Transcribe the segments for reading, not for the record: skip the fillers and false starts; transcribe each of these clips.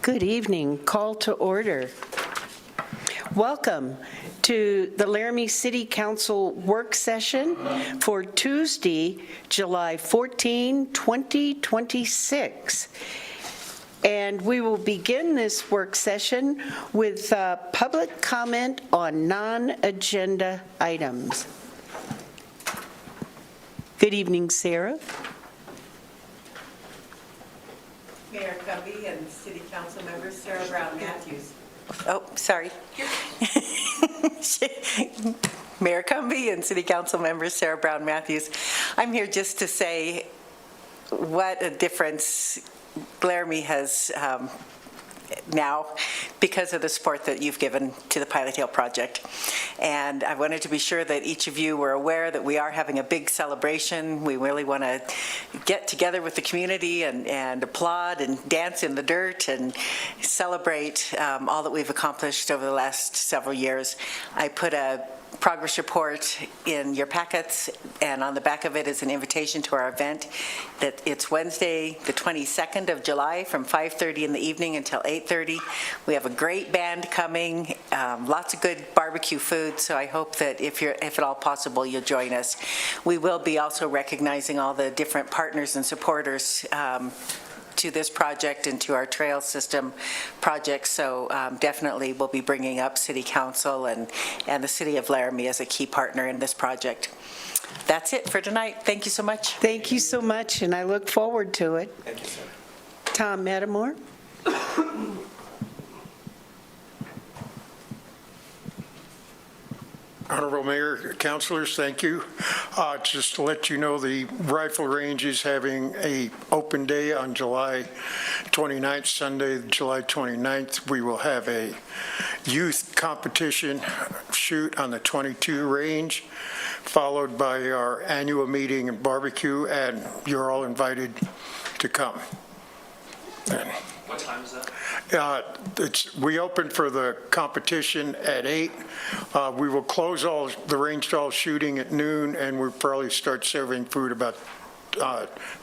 Good evening. Call to order. Welcome to the Laramie City Council work session for Tuesday, July 14, 2026. And we will begin this work session with public comment on non-agenda items. Good evening, Sarah. Mayor Covey and City Council members, Sarah Brown Matthews. Oh, sorry. Mayor Cumby and City Council members, Sarah Brown Matthews. I'm here just to say what a difference Laramie has now because of the support that you've given to the Pilot Hill project. And I wanted to be sure that each of you were aware that we are having a big celebration. We really want to get together with the community and applaud and dance in the dirt and celebrate all that we've accomplished over the last several years. I put a progress report in your packets, and on the back of it is an invitation to our event. That it's Wednesday, the 22nd of July, from 5:30 in the evening until 8:30. We have a great band coming, lots of good barbecue food. So I hope that if at all possible, you'll join us. We will be also recognizing all the different partners and supporters to this project and to our trail system project. So definitely we'll be bringing up City Council and the City of Laramie as a key partner in this project. That's it for tonight. Thank you so much. Thank you so much, and I look forward to it. Thank you, sir. Tom Metamore. Honorable Mayor, councilors, thank you. Just to let you know, the rifle range is having a open day on July 29th, Sunday, July 29th. We will have a youth competition shoot on the 22 range, followed by our annual meeting and barbecue, and you're all invited to come. What time is that? We open for the competition at 8. We will close the range to all shooting at noon, and we'll probably start serving food about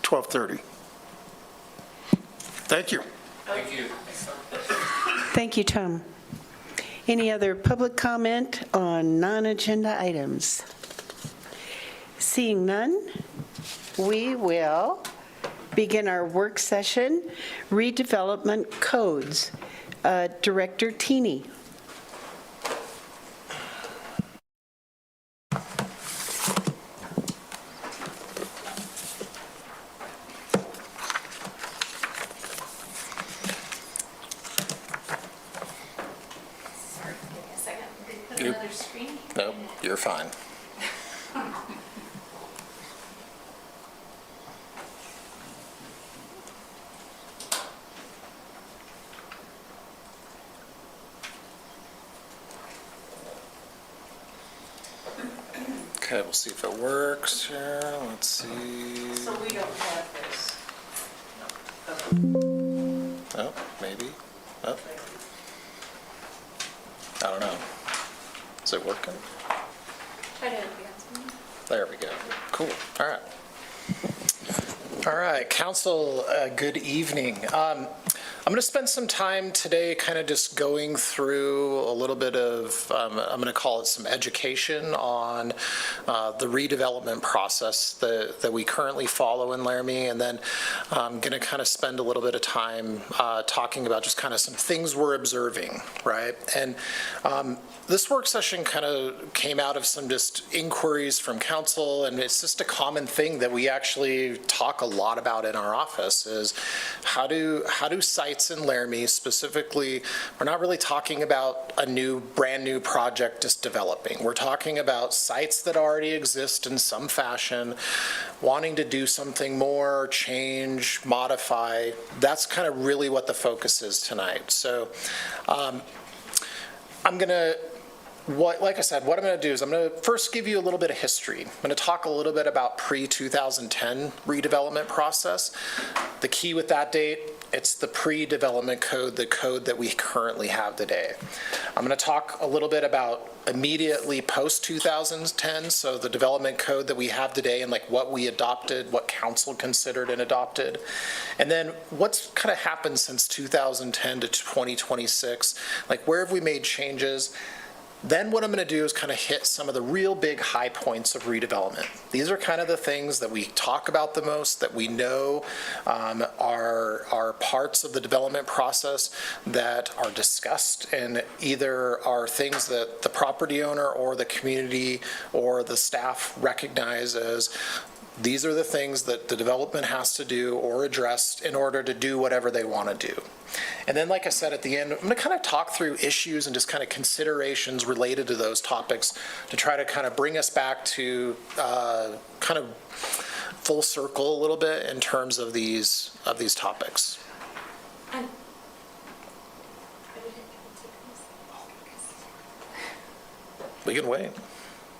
12:30. Thank you. Thank you. Thank you, Tom. Any other public comment on non-agenda items? Seeing none, we will begin our work session, redevelopment codes. Director Teeny. Sorry, give me a second. Put another screen. Nope, you're fine. Okay, we'll see if it works here. Let's see. So we don't have this. Oh, maybe. Oh. I don't know. Is it working? Try to advance me. There we go. Cool. All right. All right, council, good evening. I'm going to spend some time today kind of just going through a little bit of, I'm going to call it some education on the redevelopment process that we currently follow in Laramie, and then I'm going to kind of spend a little bit of time talking about just kind of some things we're observing, right? And this work session kind of came out of some just inquiries from council, and it's just a common thing that we actually talk a lot about in our office is how do sites in Laramie specifically, we're not really talking about a brand new project just developing. We're talking about sites that already exist in some fashion, wanting to do something more, change, modify. That's kind of really what the focus is tonight. So I'm going to like I said, what I'm going to do is I'm going to first give you a little bit of history. I'm going to talk a little bit about pre-2010 redevelopment process. The key with that date, it's the pre-development code, the code that we currently have today. I'm going to talk a little bit about immediately post-2010, so the development code that we have today and like what we adopted, what council considered and adopted. And then what's kind of happened since 2010 to 2026, like where have we made changes? Then what I'm going to do is kind of hit some of the real big high points of redevelopment. These are kind of the things that we talk about the most, that we know are parts of the development process that are discussed and either are things that the property owner or the community or the staff recognize as these are the things that the development has to do or address in order to do whatever they want to do. And then, like I said, at the end, I'm going to kind of talk through issues and just kind of considerations related to those topics to try to kind of bring us back to kind of full circle a little bit in terms of these topics. We can wait.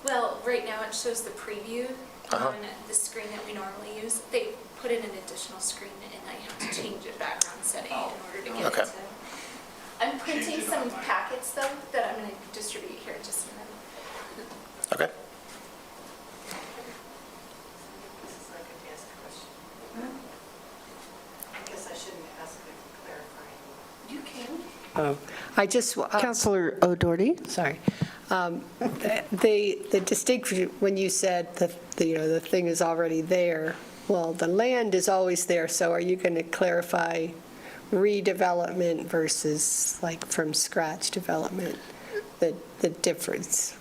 Well, right now it shows the preview Uh-huh. on the screen that we normally use. They put in an additional screen and I have to change a background setting in order to get Okay. it to. I'm printing some packets though that I'm going to distribute here in just a minute. Okay. This is like a test question. I guess I shouldn't ask a clarifying. You can. I just, Counselor O'Doherty? sorry. The distinction, when you said the thing is already there, well, the land is always there, so are you going to clarify redevelopment versus like from scratch development, the difference?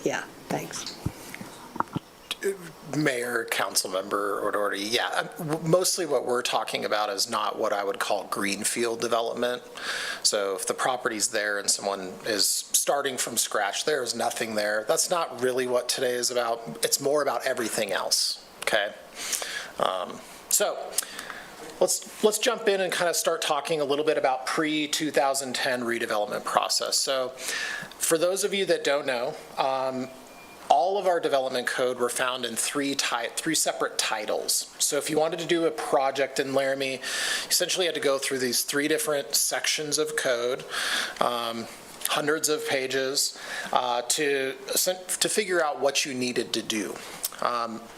Yeah, thanks. Mayor, council member, O'Doherty, yeah, mostly what we're talking about is not what I would call greenfield development. So if the property's there and someone is starting from scratch, there's nothing there. That's not really what today is about. It's more about everything else, okay? So let's jump in and kind of start talking a little bit about pre-2010 redevelopment process. So for those of you that don't know, all of our development code were found in three separate titles. So if you wanted to do a project in Laramie, you essentially had to go through these three different sections of code, hundreds of pages, to figure out what you needed to do.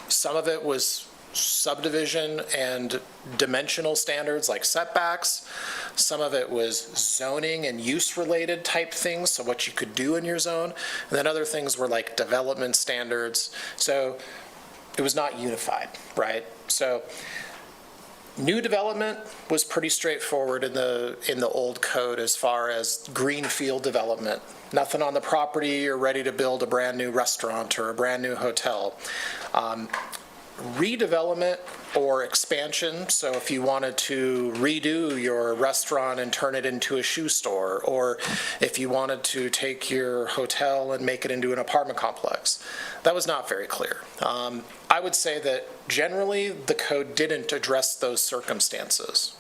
Some of it was subdivision and dimensional standards like setbacks. Some of it was zoning and use-related type things, so what you could do in your zone. And then other things were like development standards. So it was not unified, right? So new development was pretty straightforward in the old code as far as greenfield development. Nothing on the property, you're ready to build a brand new restaurant or a brand new hotel. Redevelopment or expansion, so if you wanted to redo your restaurant and turn it into a shoe store, or if you wanted to take your hotel and make it into an apartment complex, that was not very clear. I would say that generally the code didn't address those circumstances.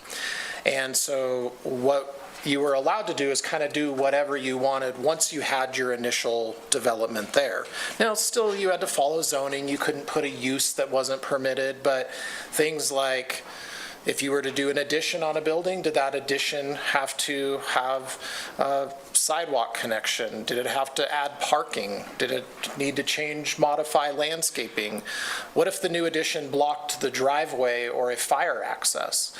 And so what you were allowed to do is kind of do whatever you wanted once you had your initial development there. Now, still, you had to follow zoning. You couldn't put a use that wasn't permitted, but things like if you were to do an addition on a building, did that addition have to have a sidewalk connection? Did it have to add parking? Did it need to modify landscaping? What if the new addition blocked the driveway or a fire access?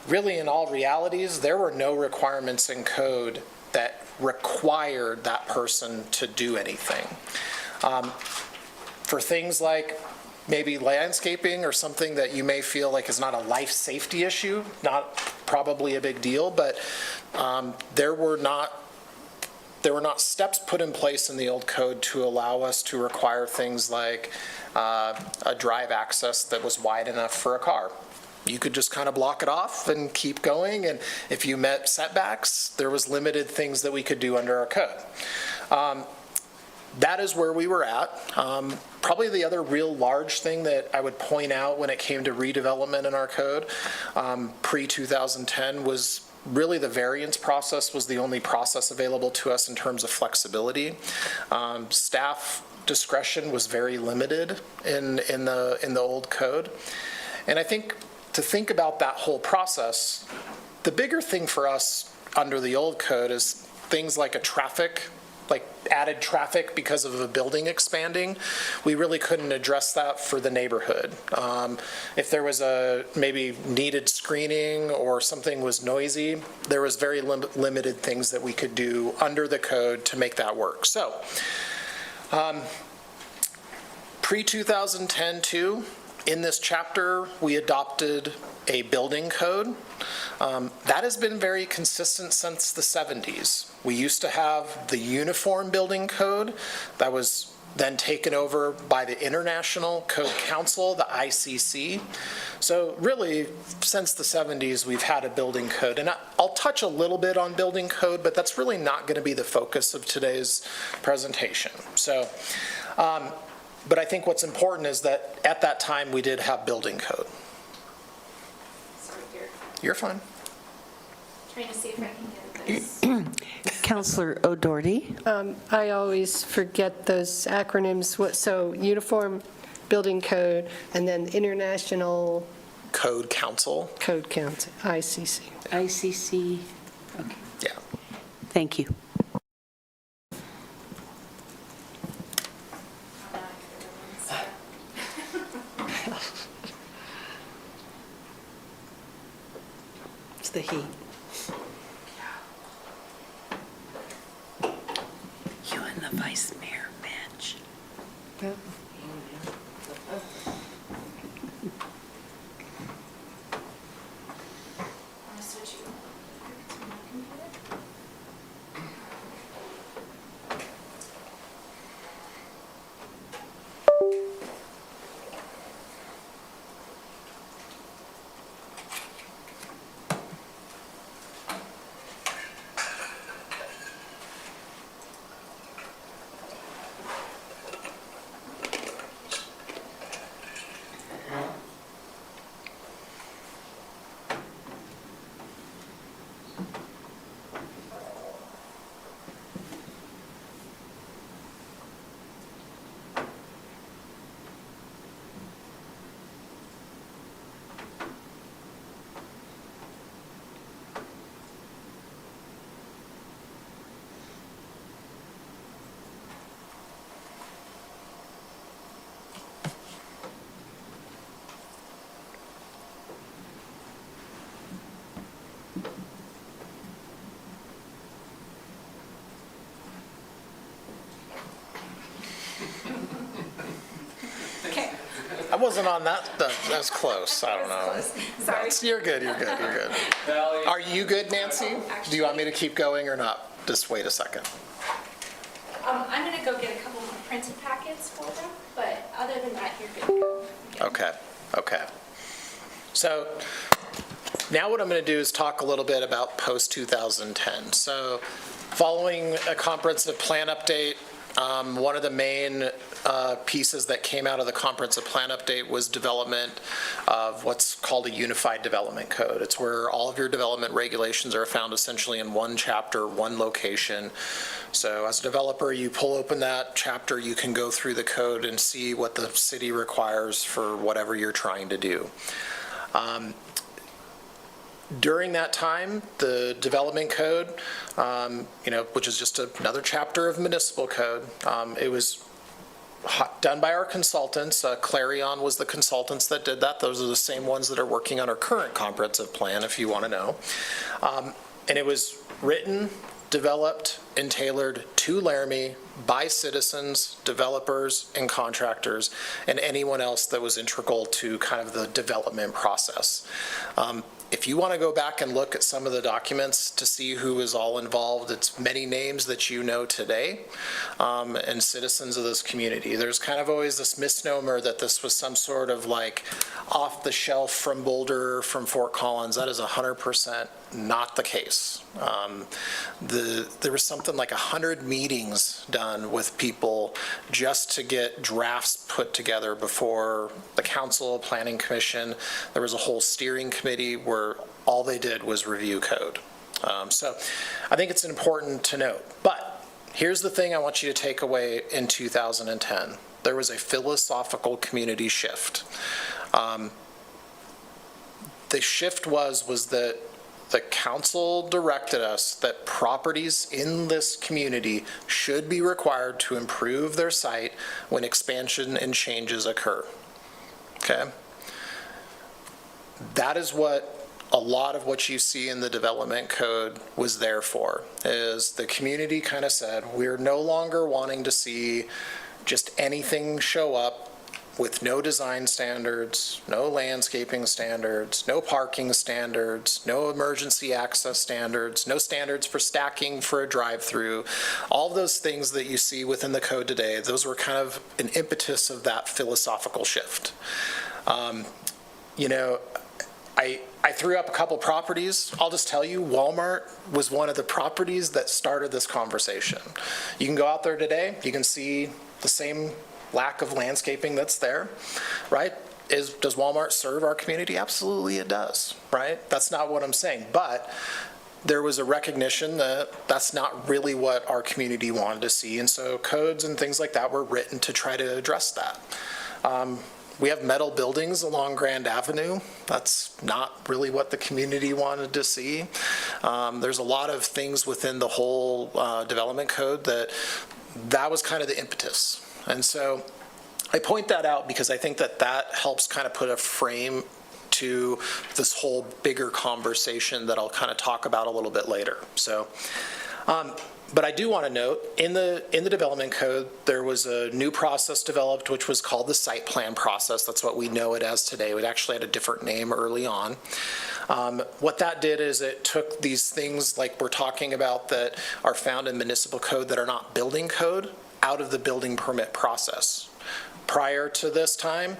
Really, in all realities, there were no requirements in code that required that person to do anything. For things like maybe landscaping or something that you may feel like is not a life safety issue, not probably a big deal, but there were not steps put in place in the old code to allow us to require things like a drive access that was wide enough for a car. You could just kind of block it off and keep going, and if you met setbacks, there was limited things that we could do under our code. That is where we were at. Probably the other real large thing that I would point out when it came to redevelopment in our code pre-2010 was really the variance process was the only process available to us in terms of flexibility. Staff discretion was very limited in the old code. And I think to think about that whole process, the bigger thing for us under the old code is things like added traffic because of a building expanding. We really couldn't address that for the neighborhood. If there was maybe needed screening or something was noisy, there was very limited things that we could do under the code to make that work. So, pre-2010 too, in this chapter, we adopted a building code. That has been very consistent since the 70s. We used to have the Uniform Building Code that was then taken over by the International Code Council, the ICC. So really, since the 70s, we've had a building code. And I'll touch a little bit on building code, but that's really not going to be the focus of today's presentation. So, but I think what's important is that at that time, we did have building code. Sorry, here. You're fine. Trying to see if I can get this. Counselor O'Doherty. I always forget those acronyms. So Uniform Building Code and then International Code Council. Code Council, ICC. ICC. Okay. Yeah. Thank you. It's the heat. You and the vice mayor bench. I'm gonna switch you to my computer. I wasn't on that. That's close. I don't know. Sorry. You're good. You're good. You're good. Are you good, Nancy? Do you want me to keep going or not? Just wait a second. I'm gonna go get a couple more printed packets for them, but other than that, you're good to go. Okay. Okay. So now what I'm going to do is talk a little bit about post-2010. So following a comprehensive plan update, one of the main pieces that came out of the comprehensive plan update was development of what's called a unified development code. It's where all of your development regulations are found essentially in one chapter, one location. So as a developer, you pull open that chapter, you can go through the code and see what the city requires for whatever you're trying to do. During that time, the development code, which is just another chapter of municipal code, it was done by our consultants. Clarion was the consultants that did that. Those are the same ones that are working on our current comprehensive plan, if you want to know. And it was written, developed, and tailored to Laramie by citizens, developers, and contractors, and anyone else that was integral to kind of the development process. If you want to go back and look at some of the documents to see who is all involved, it's many names that you know today, and citizens of this community. There's kind of always this misnomer that this was some sort of like off the shelf from Boulder, from Fort Collins. That is 100% not the case. There was something like 100 meetings done with people just to get drafts put together before the council, planning commission. There was a whole steering committee where all they did was review code. So I think it's important to note. But here's the thing I want you to take away in 2010. There was a philosophical community shift. The shift was that the council directed us that properties in this community should be required to improve their site when expansion and changes occur. Okay? That is what a lot of what you see in the development code was there for, is the community kind of said, we're no longer wanting to see just anything show up with no design standards, no landscaping standards, no parking standards, no emergency access standards, no standards for stacking for a drive-through. All of those things that you see within the code today, those were kind of an impetus of that philosophical shift. You know, I threw up a couple properties. I'll just tell you, Walmart was one of the properties that started this conversation. You can go out there today, you can see the same lack of landscaping that's there, right? Does Walmart serve our community? Absolutely it does, right? That's not what I'm saying, but there was a recognition that that's not really what our community wanted to see, and so codes and things like that were written to try to address that. We have metal buildings along Grand Avenue. That's not really what the community wanted to see. There's a lot of things within the whole development code that was kind of the impetus. And so I point that out because I think that helps kind of put a frame to this whole bigger conversation that I'll kind of talk about a little bit later. So, but I do want to note, in the development code, there was a new process developed, which was called the site plan process. That's what we know it as today. It actually had a different name early on. What that did is it took these things like we're talking about that are found in municipal code that are not building code out of the building permit process. Prior to this time,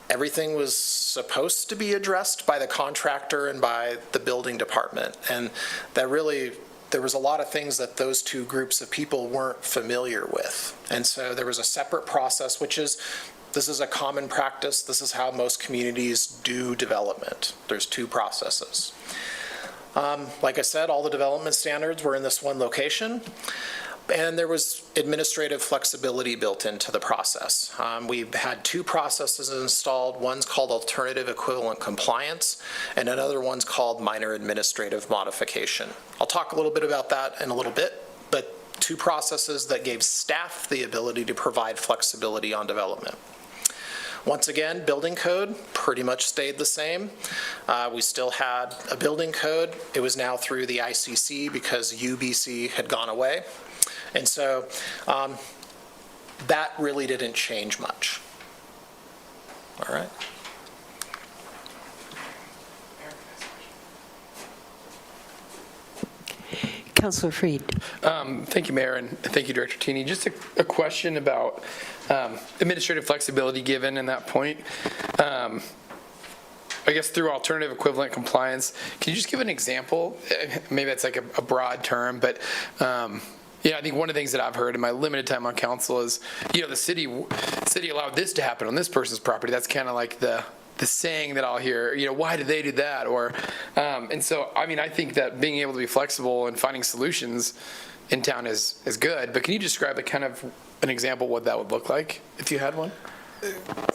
everything was supposed to be addressed by the contractor and by the building department. And that really, there was a lot of things that those two groups of people weren't familiar with. And so there was a separate process, this is a common practice. This is how most communities do development. There's two processes. Like I said, all the development standards were in this one location. And there was administrative flexibility built into the process. We've had two processes installed. One's called alternative equivalent compliance, and another one's called minor administrative modification. I'll talk a little bit about that in a little bit, but two processes that gave staff the ability to provide flexibility on development. Once again, building code pretty much stayed the same. We still had a building code. It was now through the ICC because UBC had gone away. And so that really didn't change much. All right. Councilor Freed. Thank you, Mayor, and thank you, Director Tini. Just a question about administrative flexibility given in that point. I guess through alternative equivalent compliance, can you just give an example? Maybe that's like a broad term, but yeah, I think one of the things that I've heard in my limited time on council is, the city allowed this to happen on this person's property. That's kind of like the saying that I'll hear, why did they do that? Or, and so, I think that being able to be flexible and finding solutions in town is good, but can you describe a kind of an example of what that would look like if you had one?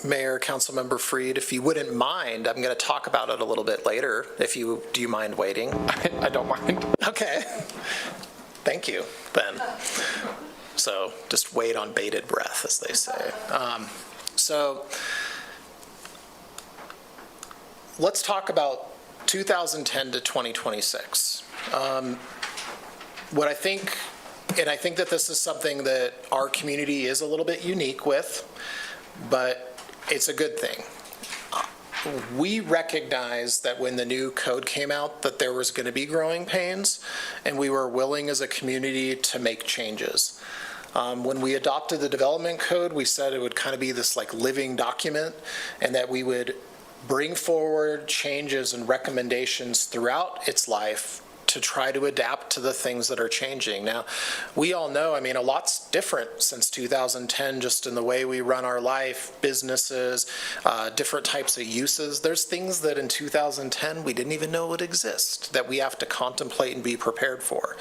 Mayor, Councilmember Freed, if you wouldn't mind, I'm going to talk about it a little bit later. Do you mind waiting? I don't mind. Okay. Thank you, then. So just wait on bated breath, as they say. So let's talk about 2010 to 2026. What I think, and I think that this is something that our community is a little bit unique with, but it's a good thing. We recognized that when the new code came out that there was going to be growing pains, and we were willing as a community to make changes. When we adopted the development code, we said it would kind of be this like living document, and that we would bring forward changes and recommendations throughout its life to try to adapt to the things that are changing. Now, we all know, I mean, a lot's different since 2010, just in the way we run our life, businesses, different types of uses. There's things that in 2010 we didn't even know would exist that we have to contemplate and be prepared for.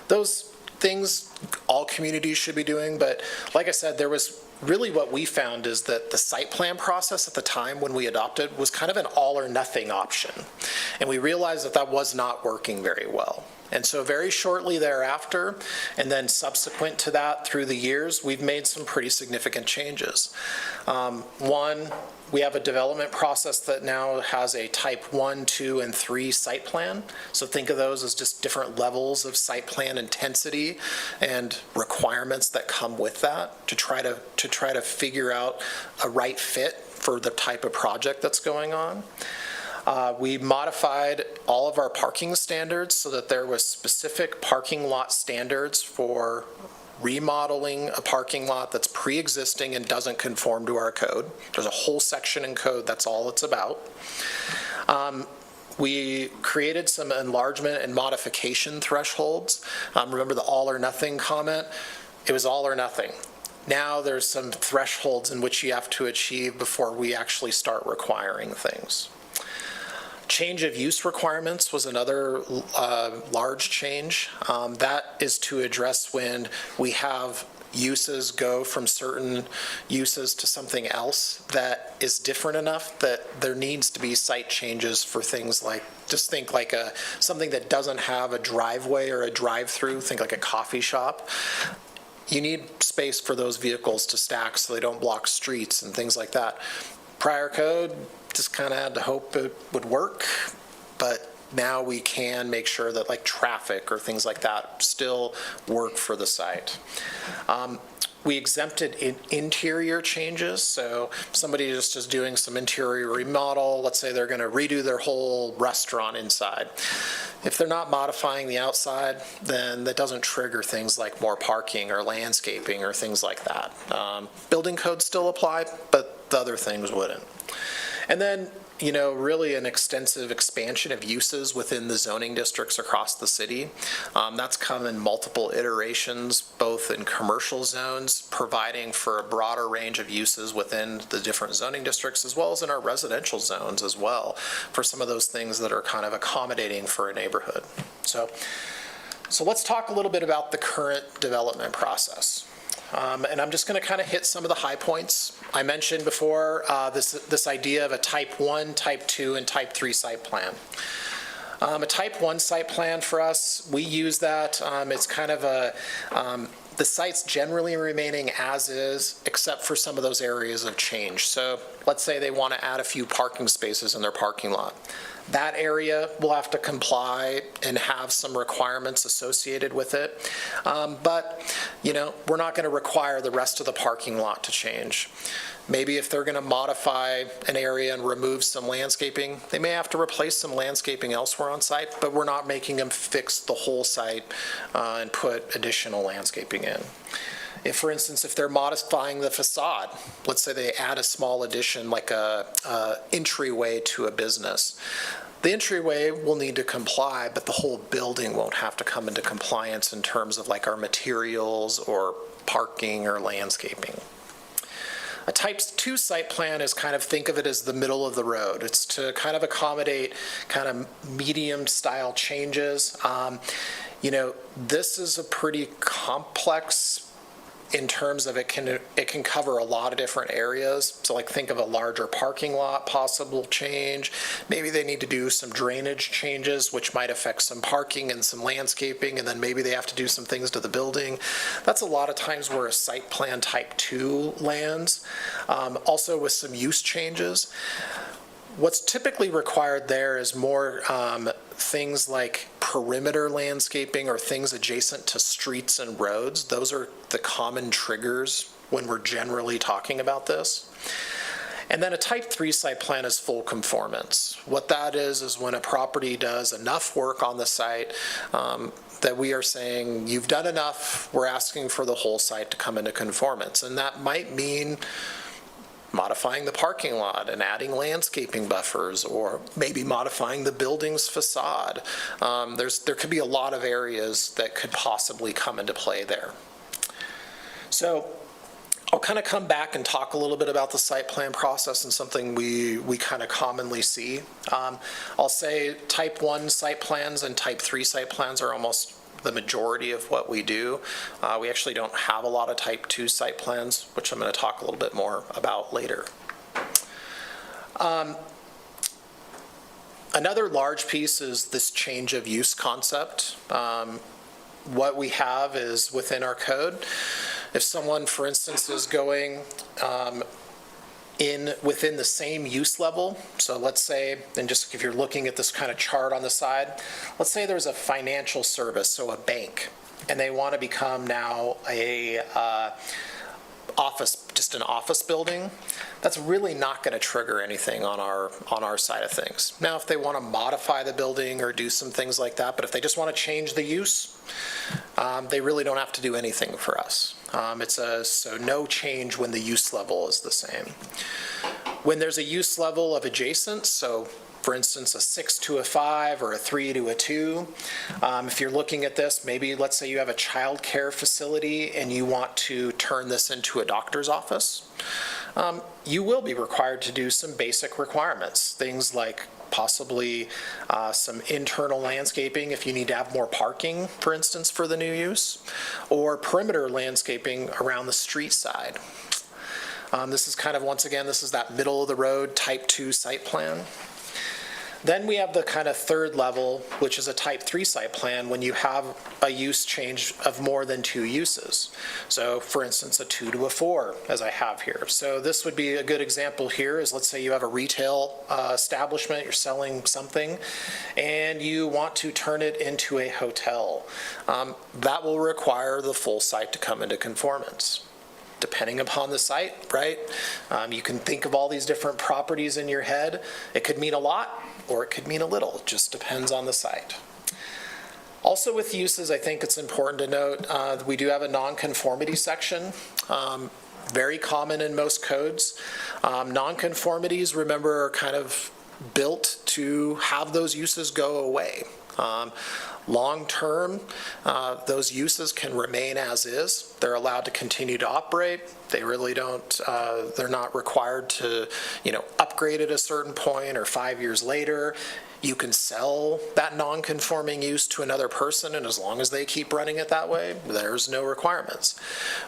Those things all communities should be doing, but like I said, there was really what we found is that the site plan process at the time when we adopted was kind of an all or nothing option. And we realized that that was not working very well. And so very shortly thereafter, and then subsequent to that through the years, we've made some pretty significant changes. One, we have a development process that now has a type 1, 2, and 3 site plan. So think of those as just different levels of site plan intensity and requirements that come with that to try to figure out a right fit for the type of project that's going on. We modified all of our parking standards so that there was specific parking lot standards for remodeling a parking lot that's pre-existing and doesn't conform to our code. There's a whole section in code, that's all it's about. We created some enlargement and modification thresholds. Remember the all or nothing comment? It was all or nothing. Now there's some thresholds in which you have to achieve before we actually start requiring things. Change of use requirements was another large change. That is to address when we have uses go from certain uses to something else that is different enough that there needs to be site changes for things like, just think like something that doesn't have a driveway or a drive-through, think like a coffee shop. You need space for those vehicles to stack so they don't block streets and things like that. Prior code, just kind of had to hope it would work, but now we can make sure that like traffic or things like that still work for the site. We exempted interior changes, so somebody just is doing some interior remodel, let's say they're going to redo their whole restaurant inside. If they're not modifying the outside, then that doesn't trigger things like more parking or landscaping or things like that. Building codes still apply, but the other things wouldn't. And then, you know, really an extensive expansion of uses within the zoning districts across the city. That's come in multiple iterations, both in commercial zones, providing for a broader range of uses within the different zoning districts, as well as in our residential zones as well, for some of those things that are kind of accommodating for a neighborhood. So let's talk a little bit about the current development process. And I'm just going to kind of hit some of the high points. I mentioned before this idea of a type 1, type 2, and type 3 site plan. A type 1 site plan for us, we use that. It's kind of the site's generally remaining as is, except for some of those areas of change. So let's say they want to add a few parking spaces in their parking lot. That area will have to comply and have some requirements associated with it. But, you know, we're not going to require the rest of the parking lot to change. Maybe if they're going to modify an area and remove some landscaping, they may have to replace some landscaping elsewhere on site, but we're not making them fix the whole site and put additional landscaping in. If, for instance, if they're modifying the facade, let's say they add a small addition like a entryway to a business, the entryway will need to comply, but the whole building won't have to come into compliance in terms of like our materials or parking or landscaping. A type 2 site plan is kind of, think of it as the middle of the road. It's to kind of accommodate kind of medium style changes. You know, this is a pretty complex in terms of it can cover a lot of different areas. So like think of a larger parking lot possible change. Maybe they need to do some drainage changes, which might affect some parking and some landscaping, and then maybe they have to do some things to the building. That's a lot of times where a site plan type 2 lands. Also with some use changes. What's typically required there is more things like perimeter landscaping or things adjacent to streets and roads. Those are the common triggers when we're generally talking about this. And then a type 3 site plan is full conformance. What that is when a property does enough work on the site that we are saying, you've done enough, we're asking for the whole site to come into conformance. And that might mean modifying the parking lot and adding landscaping buffers, or maybe modifying the building's facade. There could be a lot of areas that could possibly come into play there. So I'll kind of come back and talk a little bit about the site plan process and something we kind of commonly see. I'll say type 1 site plans and type 3 site plans are almost the majority of what we do. We actually don't have a lot of type 2 site plans, which I'm going to talk a little bit more about later. Another large piece is this change of use concept. What we have is within our code, if someone, for instance, is going within the same use level, so let's say, and just if you're looking at this kind of chart on the side, let's say there's a financial service, so a bank, and they want to become now a just an office building, that's really not going to trigger anything on our side of things. Now, if they want to modify the building or do some things like that, but if they just want to change the use, they really don't have to do anything for us. So no change when the use level is the same. When there's a use level of adjacent, so for instance, a 6 to a 5 or a 3 to a 2. If you're looking at this, maybe let's say you have a child care facility and you want to turn this into a doctor's office. You will be required to do some basic requirements, things like possibly some internal landscaping if you need to have more parking, for instance, for the new use, or perimeter landscaping around the street side. This is kind of, once again, this is that middle of the road type 2 site plan. Then we have the kind of third level, which is a type 3 site plan when you have a use change of more than 2 uses. So for instance, a 2 to a 4, as I have here. So this would be a good example here is, let's say you have a retail establishment, you're selling something, and you want to turn it into a hotel. That will require the full site to come into conformance. Depending upon the site, right? You can think of all these different properties in your head. It could mean a lot, or it could mean a little. It just depends on the site. Also with uses, I think it's important to note, we do have a nonconformity section. Very common in most codes. Nonconformities, remember, are kind of built to have those uses go away. Long term, those uses can remain as is. They're allowed to continue to operate. They really don't, they're not required to, upgrade at a certain point or 5 years later. You can sell that non-conforming use to another person, and as long as they keep running it that way, there's no requirements.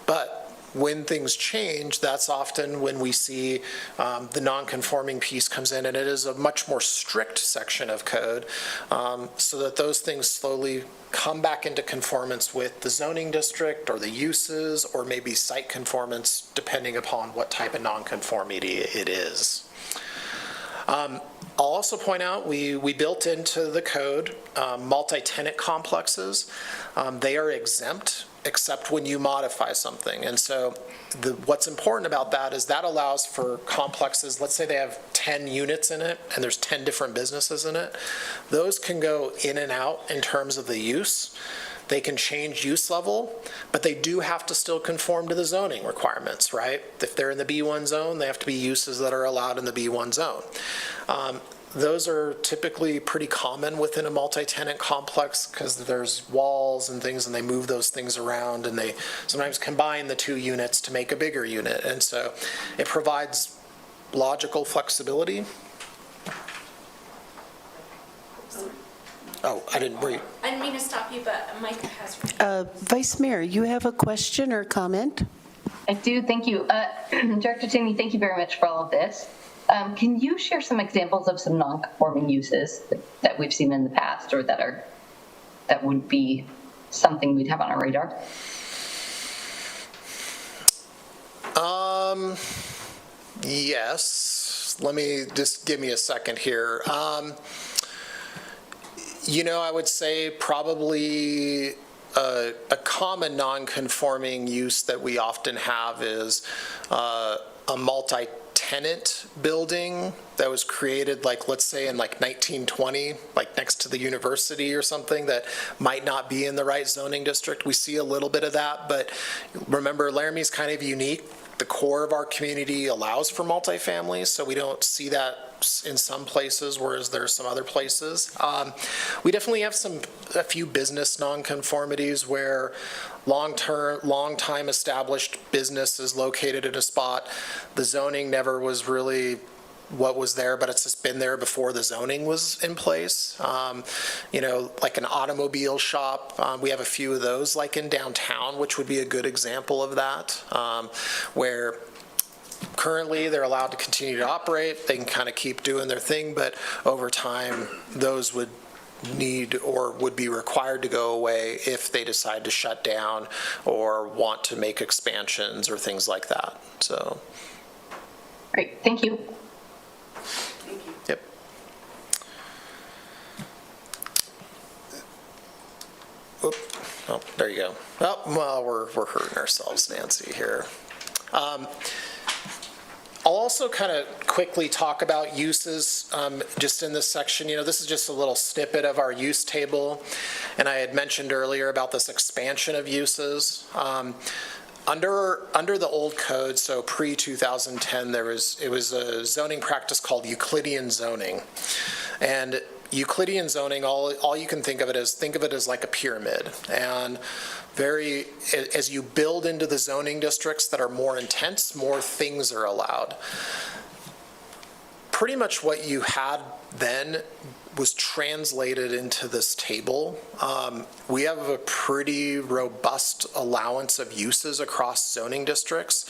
But when things change, that's often when we see the non-conforming piece comes in, and it is a much more strict section of code, so that those things slowly come back into conformance with the zoning district or the uses, or maybe site conformance, depending upon what type of non-conformity it is. I'll also point out we built into the code multi-tenant complexes. They are exempt except when you modify something. And so what's important about that is that allows for complexes, let's say they have 10 units in it and there's 10 different businesses in it. Those can go in and out in terms of the use. They can change use level, but they do have to still conform to the zoning requirements, right? If they're in the B1 zone, they have to be uses that are allowed in the B1 zone. Those are typically pretty common within a multi-tenant complex because there's walls and things, and they move those things around, and they sometimes combine the 2 units to make a bigger unit. And so it provides logical flexibility. Oh, I didn't mean to stop you, but Mike has. Vice Mayor, you have a question or comment? I do, thank you. Director Tierney, thank you very much for all of this. Can you share some examples of some non-conforming uses that we've seen in the past, or that would be something we'd have on our radar? Yes. Let me just give me a second here. I would say probably a common non-conforming use that we often have is a multi-tenant building that was created, let's say in 1920, next to the university or something, that might not be in the right zoning district. We see a little bit of that, but remember, Laramie's kind of unique. the core of our community allows for multifamily, so we don't see that in some places, whereas there's some other places. We definitely have a few business nonconformities where long time established business is located in a spot. The zoning never was really what was there, but it's just been there before the zoning was in place. Like an automobile shop, we have a few of those like in downtown, which would be a good example of that, where currently they're allowed to continue to operate. They can kind of keep doing their thing, but over time, those would need or would be required to go away if they decide to shut down or want to make expansions or things like that. So. Great, thank you. Yep. Oop. Oh, there you go. Oh, well, we're hurting ourselves, Nancy, here. I'll also kind of quickly talk about uses just in this section. This is just a little snippet of our use table. And I had mentioned earlier about this expansion of uses. Under the old code, so pre-2010, it was a zoning practice called Euclidean zoning. And Euclidean zoning, all you can think of it as like a pyramid. And as you build into the zoning districts that are more intense, more things are allowed. Pretty much what you had then was translated into this table. We have a pretty robust allowance of uses across zoning districts.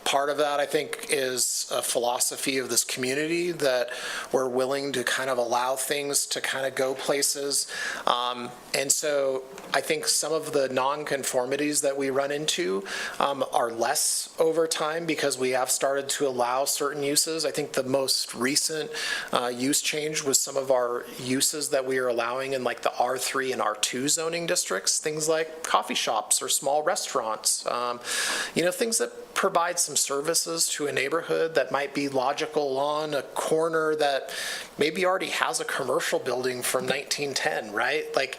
Part of that, I think, is a philosophy of this community that we're willing to kind of allow things to kind of go places. And so I think some of the nonconformities that we run into are less over time because we have started to allow certain uses. I think the most recent use change was some of our uses that we are allowing in like the R3 and R2 zoning districts, things like coffee shops or small restaurants, things that provide some services to a neighborhood that might be logical on a corner that maybe already has a commercial building from 1910, right? Like,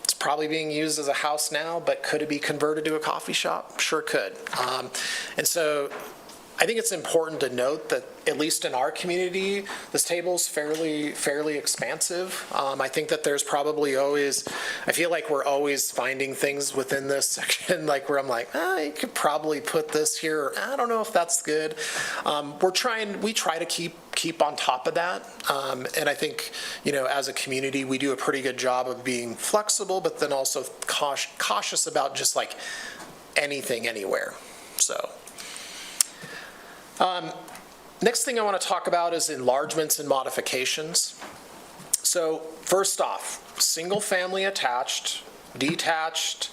it's probably being used as a house now, but could it be converted to a coffee shop? Sure could. And so I think it's important to note that, at least in our community, this table is fairly expansive. I think that there's probably always, I feel like we're always finding things within this section, like where I'm like, you could probably put this here, or I don't know if that's good. We try to keep on top of that. And I think, as a community, we do a pretty good job of being flexible, but then also cautious about just like anything, anywhere. So. Next thing I want to talk about is enlargements and modifications. So first off, single family attached, detached,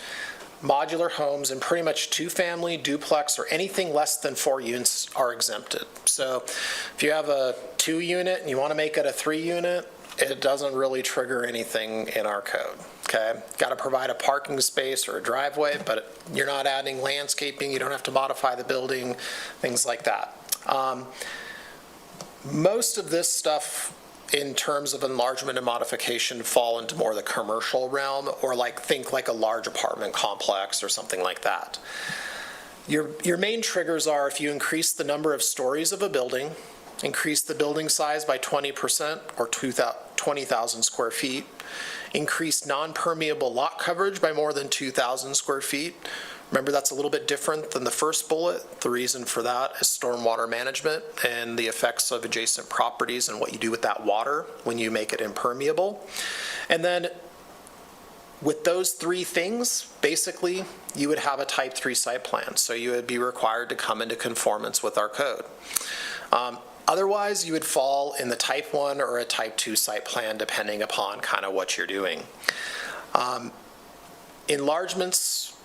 modular homes, and pretty much two-family, duplex, or anything less than 4 units are exempted. So if you have a 2-unit and you want to make it a 3-unit, it doesn't really trigger anything in our code. Okay, got to provide a parking space or a driveway, but you're not adding landscaping, you don't have to modify the building, things like that. Most of this stuff in terms of enlargement and modification fall into more the commercial realm, or think like a large apartment complex or something like that. Your main triggers are if you increase the number of stories of a building, increase the building size by 20% or 20,000 square feet, increase non-permeable lot coverage by more than 2,000 square feet. Remember, that's a little bit different than the first bullet. The reason for that is stormwater management and the effects of adjacent properties and what you do with that water when you make it impermeable. And then with those 3 things, basically, you would have a type 3 site plan. So you would be required to come into conformance with our code. Otherwise, you would fall in the type 1 or a type 2 site plan, depending upon kind of what you're doing. Enlargements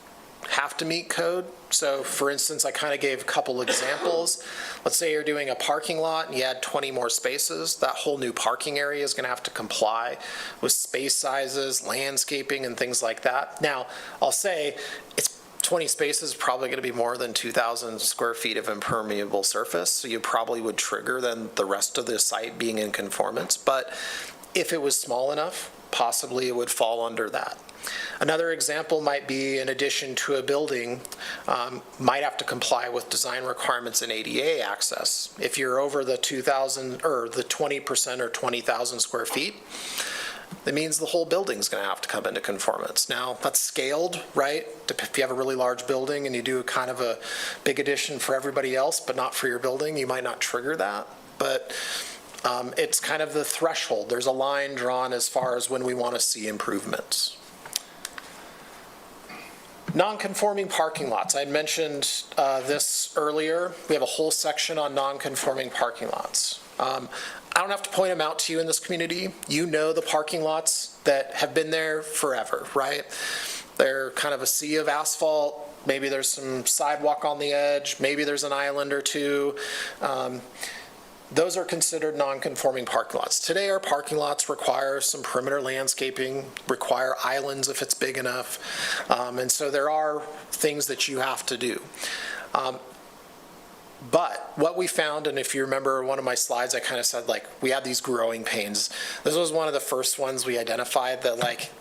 have to meet code. So for instance, I kind of gave a couple examples. Let's say you're doing a parking lot and you add 20 more spaces. That whole new parking area is going to have to comply with space sizes, landscaping, and things like that. Now, I'll say it's 20 spaces, probably going to be more than 2,000 square feet of impermeable surface. So you probably would trigger then the rest of the site being in conformance. But if it was small enough, possibly it would fall under that. Another example might be in addition to a building, might have to comply with design requirements in ADA access. If you're over the 2,000 or the 20% or 20,000 square feet, that means the whole building's going to have to come into conformance. Now, that's scaled, right? If you have a really large building and you do kind of a big addition for everybody else, but not for your building, you might not trigger that. But it's kind of the threshold. There's a line drawn as far as when we want to see improvements. Non-conforming parking lots. I had mentioned this earlier. We have a whole section on non-conforming parking lots. I don't have to point them out to you in this community. You know the parking lots that have been there forever, right? They're kind of a sea of asphalt. Maybe there's some sidewalk on the edge. Maybe there's an island or two. Those are considered non-conforming parking lots. Today, our parking lots require some perimeter landscaping, require islands if it's big enough. And so there are things that you have to do. But what we found, and if you remember one of my slides, I kind of said, like, we had these growing pains. This was one of the first ones we identified that, like,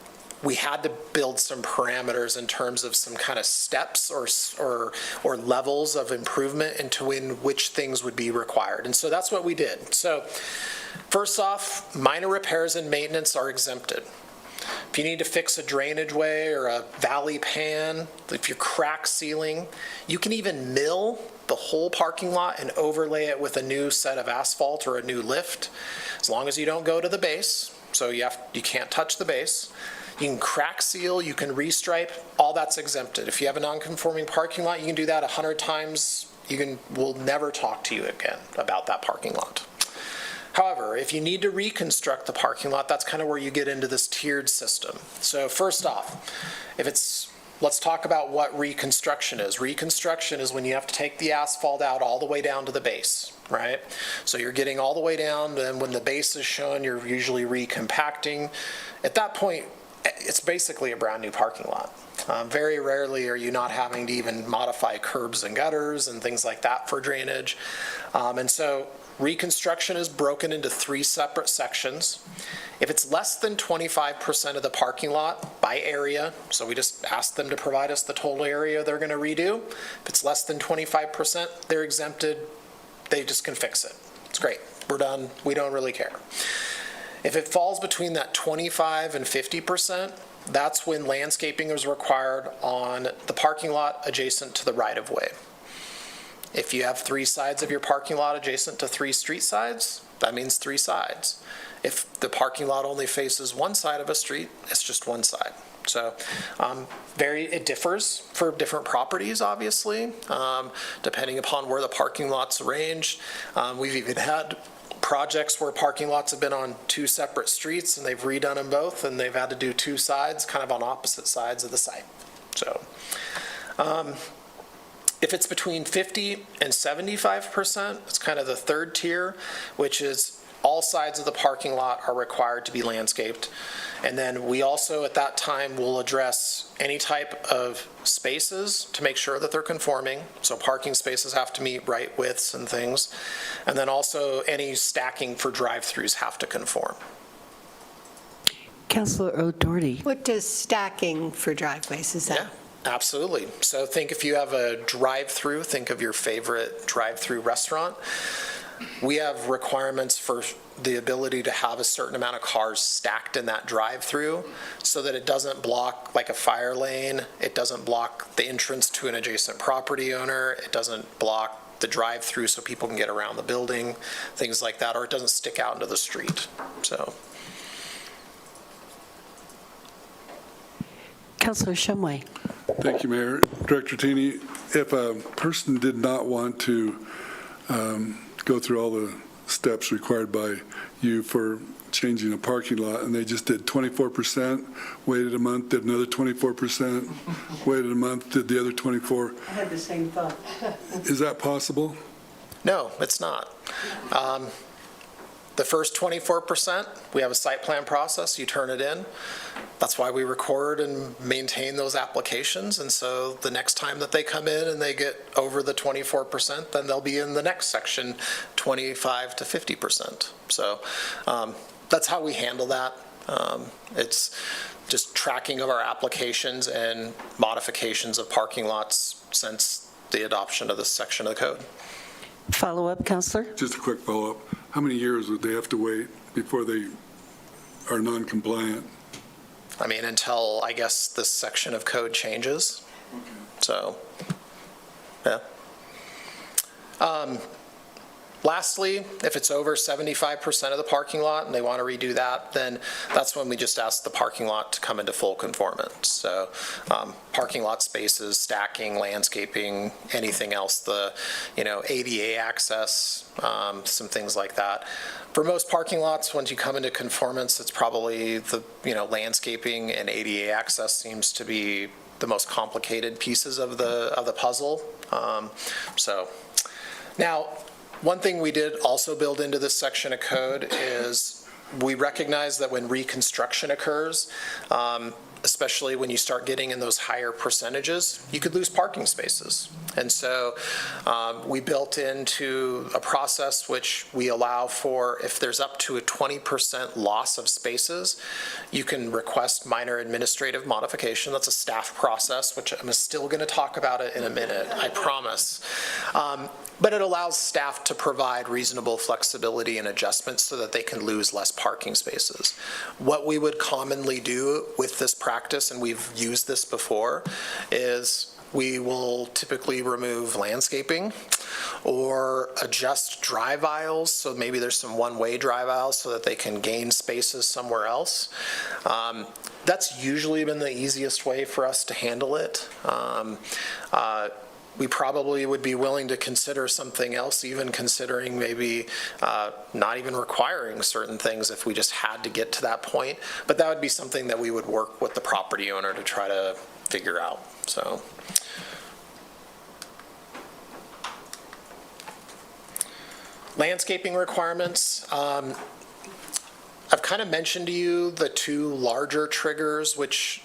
we had to build some parameters in terms of some kind of steps or levels of improvement into which things would be required. And so that's what we did. So first off, minor repairs and maintenance are exempted. If you need to fix a drainage way or a valley pan, if you're crack sealing, you can even mill the whole parking lot and overlay it with a new set of asphalt or a new lift, as long as you don't go to the base. So you can't touch the base. You can crack seal, you can restripe, all that's exempted. If you have a non-conforming parking lot, you can do that 100 times. We'll never talk to you again about that parking lot. However, if you need to reconstruct the parking lot, that's kind of where you get into this tiered system. So first off, let's talk about what reconstruction is. Reconstruction is when you have to take the asphalt out all the way down to the base, right? So you're getting all the way down, and when the base is shown, you're usually recompacting. At that point, it's basically a brand new parking lot. Very rarely are you not having to even modify curbs and gutters and things like that for drainage. And so reconstruction is broken into 3 separate sections. If it's less than 25% of the parking lot by area, so we just ask them to provide us the total area they're going to redo. If it's less than 25%, they're exempted. They just can fix it. It's great. We're done. We don't really care. If it falls between that 25 and 50%, that's when landscaping is required on the parking lot adjacent to the right-of-way. If you have 3 sides of your parking lot adjacent to 3 street sides, that means 3 sides. If the parking lot only faces one side of a street, it's just one side. So it differs for different properties, obviously, depending upon where the parking lot's arranged. We've even had projects where parking lots have been on 2 separate streets and they've redone them both and they've had to do 2 sides kind of on opposite sides of the site. So if it's between 50 and 75%, it's kind of the third tier, which is all sides of the parking lot are required to be landscaped. And then we also at that time will address any type of spaces to make sure that they're conforming. So parking spaces have to meet right widths and things. And then also any stacking for drive-throughs have to conform. Councilor O'Doherty. What does stacking for driveways, is that? Yeah, absolutely. So think if you have a drive-through, think of your favorite drive-through restaurant. We have requirements for the ability to have a certain amount of cars stacked in that drive-through so that it doesn't block like a fire lane, it doesn't block the entrance to an adjacent property owner, it doesn't block the drive-through so people can get around the building, things like that, or it doesn't stick out into the street. So. Councilor Shumway. Thank you, Mayor. Director Taney, if a person did not want to go through all the steps required by you for changing a parking lot, and they just did 24%, waited a month, did another 24%, waited a month, did the other 24. I had the same thought. Is that possible? No, it's not. The first 24%, we have a site plan process, you turn it in. That's why we record and maintain those applications. And so the next time that they come in and they get over the 24%, then they'll be in the next section, 25 to 50%. So that's how we handle that. It's just tracking of our applications and modifications of parking lots since the adoption of this section of the code. Follow-up, Counselor? Just a quick follow-up. How many years would they have to wait before they are non-compliant? I mean, until, I guess, this section of code changes. So, yeah. Lastly, if it's over 75% of the parking lot and they want to redo that, then that's when we just ask the parking lot to come into full conformance. So parking lot spaces, stacking, landscaping, anything else, the, ADA access, some things like that. For most parking lots, once you come into conformance, it's probably the, landscaping and ADA access seems to be the most complicated pieces of the puzzle. So now, one thing we did also build into this section of code is we recognize that when reconstruction occurs, especially when you start getting in those higher percentages, you could lose parking spaces. And so we built into a process which we allow for if there's up to a 20% loss of spaces, you can request minor administrative modification. That's a staff process, which I'm still going to talk about it in a minute, I promise. But it allows staff to provide reasonable flexibility and adjustments so that they can lose less parking spaces. What we would commonly do with this practice, and we've used this before, is we will typically remove landscaping or adjust drive aisles. So maybe there's some one-way drive aisles so that they can gain spaces somewhere else. That's usually been the easiest way for us to handle it. We probably would be willing to consider something else, even considering maybe not even requiring certain things if we just had to get to that point. But that would be something that we would work with the property owner to try to figure out. So. Landscaping requirements. I've kind of mentioned to you the two larger triggers, which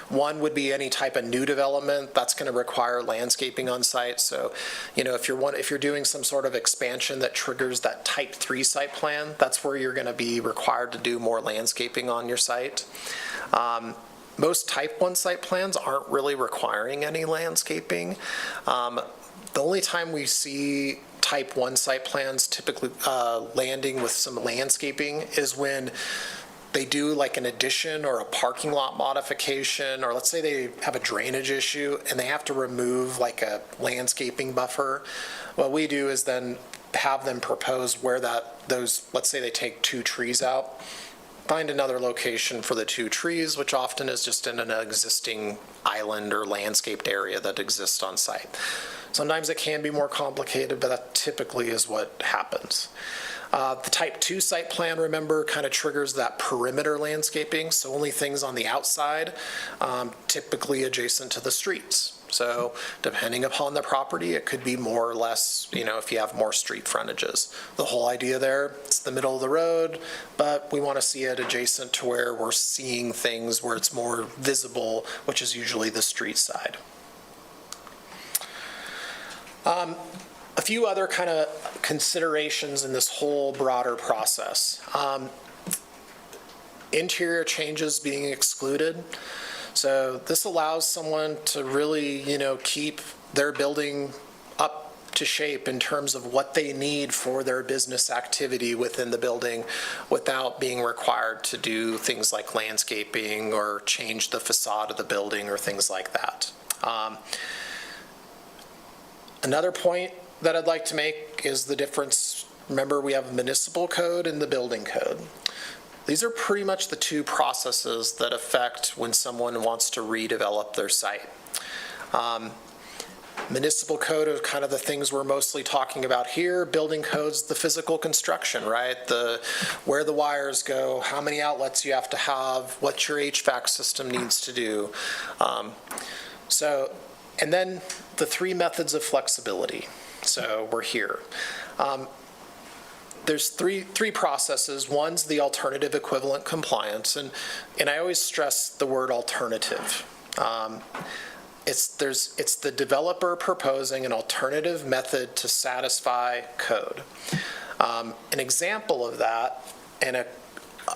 one would be any type of new development that's going to require landscaping on site. So, if you're doing some sort of expansion that triggers that type 3 site plan, that's where you're going to be required to do more landscaping on your site. Most type 1 site plans aren't really requiring any landscaping. The only time we see type 1 site plans typically landing with some landscaping is when they do like an addition or a parking lot modification, or let's say they have a drainage issue and they have to remove like a landscaping buffer. What we do is then have them propose where let's say they take 2 trees out, find another location for the 2 trees, which often is just in an existing island or landscaped area that exists on site. Sometimes it can be more complicated, but that typically is what happens. The type 2 site plan, remember, kind of triggers that perimeter landscaping, so only things on the outside, typically adjacent to the streets. So depending upon the property, it could be more or less, if you have more street frontages. The whole idea there, it's the middle of the road, but we want to see it adjacent to where we're seeing things where it's more visible, which is usually the street side. A few other kind of considerations in this whole broader process. Interior changes being excluded. So this allows someone to really, keep their building up to shape in terms of what they need for their business activity within the building without being required to do things like landscaping or change the facade of the building or things like that. Another point that I'd like to make is the difference. Remember, we have municipal code and the building code. These are pretty much the 2 processes that affect when someone wants to redevelop their site. Municipal code are kind of the things we're mostly talking about here. Building code's the physical construction, right? Where the wires go, how many outlets you have to have, what your HVAC system needs to do. And then the 3 methods of flexibility. So we're here. There's three processes. One's the alternative equivalent compliance, and I always stress the word alternative. It's the developer proposing an alternative method to satisfy code. An example of that, and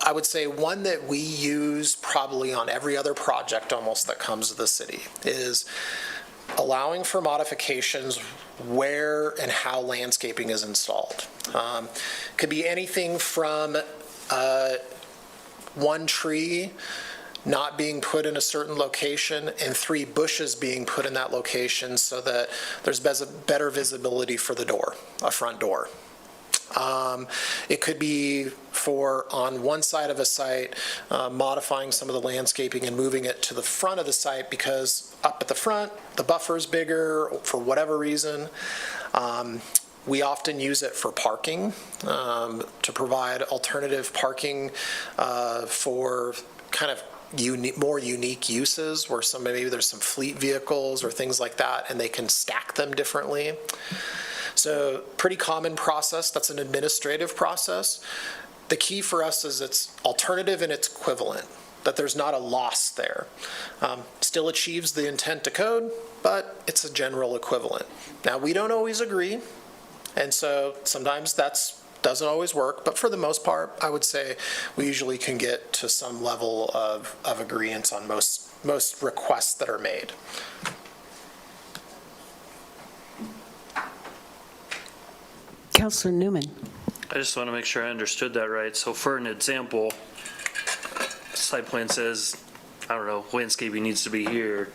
I would say one that we use probably on every other project almost that comes to the city is allowing for modifications where and how landscaping is installed. Could be anything from one tree not being put in a certain location and 3 bushes being put in that location so that there's better visibility for the door, a front door. It could be for, on one side of a site, modifying some of the landscaping and moving it to the front of the site because up at the front, the buffer's bigger for whatever reason. We often use it for parking, to provide alternative parking for kind of more unique uses where maybe there's some fleet vehicles or things like that and they can stack them differently. So pretty common process. That's an administrative process. The key for us is it's alternative and it's equivalent, that there's not a loss there. Still achieves the intent to code, but it's a general equivalent. Now, we don't always agree, and so sometimes doesn't always work, but for the most part, I would say we usually can get to some level of agreement on most requests that are made. Councilor Newman. I just want to make sure I understood that right. So for an example, site plan says, I don't know, landscaping needs to be here,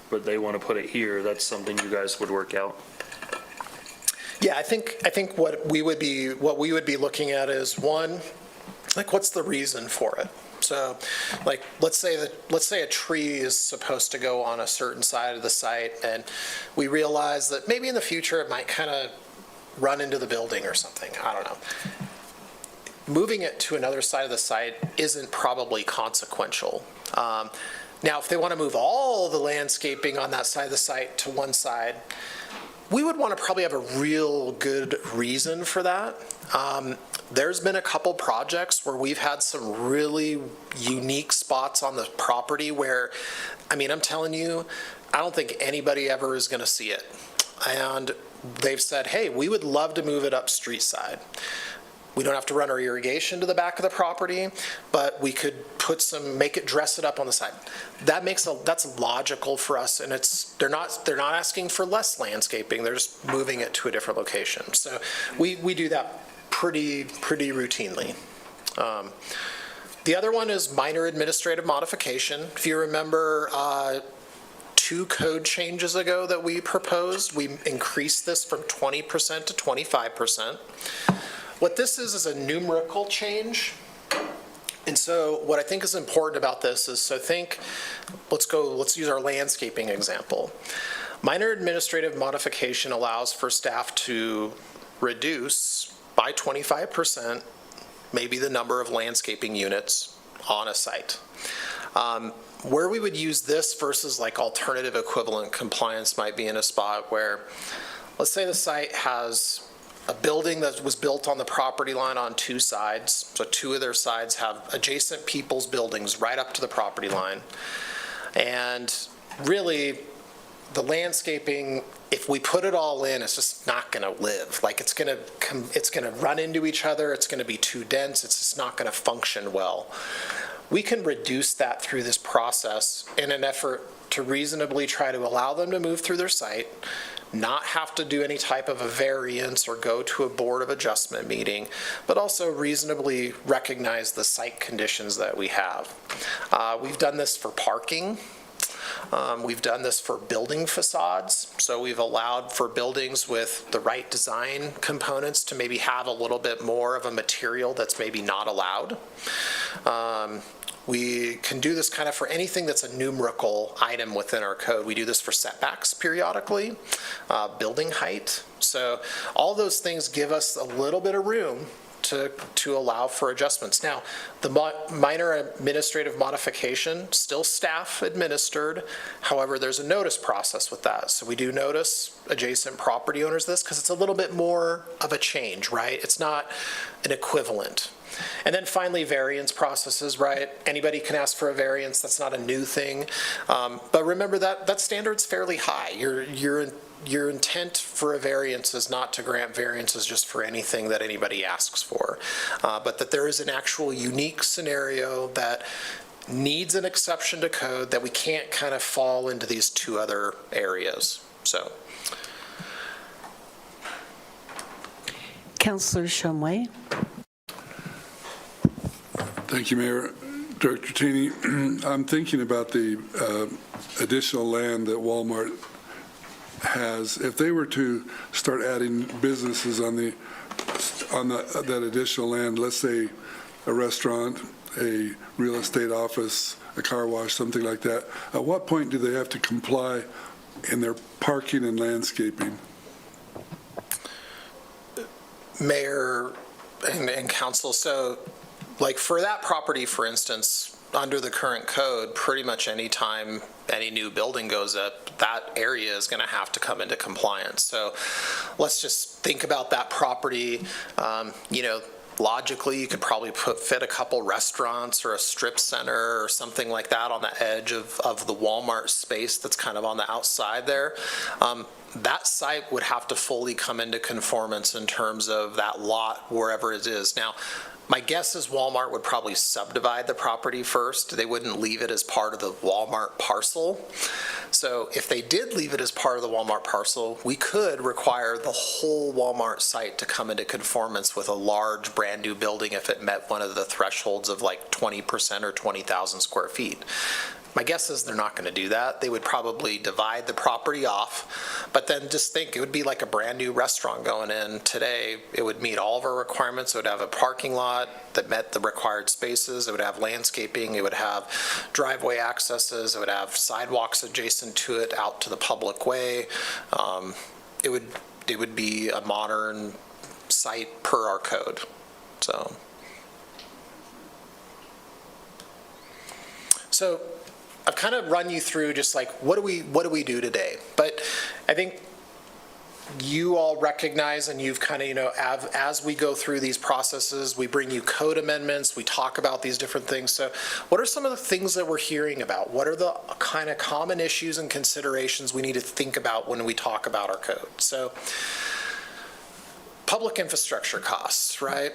but they want to put it here. That's something you guys would work out. Yeah, I think what we would be looking at is one, like what's the reason for it? So, like let's say a tree is supposed to go on a certain side of the site, and we realize that maybe in the future it might kind of run into the building or something. I don't know. Moving it to another side of the site isn't probably consequential. Now, if they want to move all the landscaping on that side of the site to one side, we would want to probably have a real good reason for that. There's been a couple projects where we've had some really unique spots on the property where, I mean, I'm telling you, I don't think anybody ever is going to see it. And they've said, hey, we would love to move it up street side. We don't have to run our irrigation to the back of the property, but we could make it dress it up on the side. That's logical for us, and they're not asking for less landscaping. They're just moving it to a different location. So we do that pretty routinely. The other one is minor administrative modification. If you remember, 2 code changes ago that we proposed, we increased this from 20% to 25%. What this is a numerical change. And so what I think is important about this is, let's use our landscaping example. Minor administrative modification allows for staff to reduce by 25% maybe the number of landscaping units on a site. Where we would use this versus like alternative equivalent compliance might be in a spot where, let's say the site has a building that was built on the property line on 2 sides. So 2 of their sides have adjacent people's buildings right up to the property line. And really, the landscaping, if we put it all in, it's just not going to live. Like it's going to run into each other. It's going to be too dense. It's just not going to function well. We can reduce that through this process in an effort to reasonably try to allow them to move through their site, not have to do any type of a variance or go to a board of adjustment meeting, but also reasonably recognize the site conditions that we have. We've done this for parking. We've done this for building facades. So we've allowed for buildings with the right design components to maybe have a little bit more of a material that's maybe not allowed. We can do this kind of for anything that's a numerical item within our code. We do this for setbacks periodically, building height. So all those things give us a little bit of room to allow for adjustments. Now, the minor administrative modification, still staff administered. However, there's a notice process with that. So we do notice adjacent property owners this because it's a little bit more of a change, right? It's not an equivalent. And then finally, variance processes, right? Anybody can ask for a variance. That's not a new thing. But remember that standard's fairly high. Your intent for a variance is not to grant variances just for anything that anybody asks for, but that there is an actual unique scenario that needs an exception to code that we can't kind of fall into these two other areas. So. Councillor Shumway. Thank you, Mayor. Director Taney, I'm thinking about the additional land that Walmart has. If they were to start adding businesses on that additional land, let's say a restaurant, a real estate office, a car wash, something like that, at what point do they have to comply in their parking and landscaping? Mayor and council, so like for that property, for instance, under the current code, pretty much any time any new building goes up, that area is going to have to come into compliance. So let's just think about that property. Logically, you could probably fit a couple restaurants or a strip center or something like that on the edge of the Walmart space that's kind of on the outside there. That site would have to fully come into conformance in terms of that lot, wherever it is. Now, my guess is Walmart would probably subdivide the property first. They wouldn't leave it as part of the Walmart parcel. So if they did leave it as part of the Walmart parcel, we could require the whole Walmart site to come into conformance with a large brand new building if it met one of the thresholds of like 20% or 20,000 square feet. My guess is they're not going to do that. They would probably divide the property off, but then just think it would be like a brand new restaurant going in today. It would meet all of our requirements. It would have a parking lot that met the required spaces. It would have landscaping. It would have driveway accesses. It would have sidewalks adjacent to it out to the public way. It would be a modern site per our code. So I've kind of run you through just like what do we do today, but I think you all recognize, and you've kind of, as we go through these processes, we bring you code amendments, we talk about these different things. So what are some of the things that we're hearing about? What are the kind of common issues and considerations we need to think about when we talk about our code? So public infrastructure costs, right?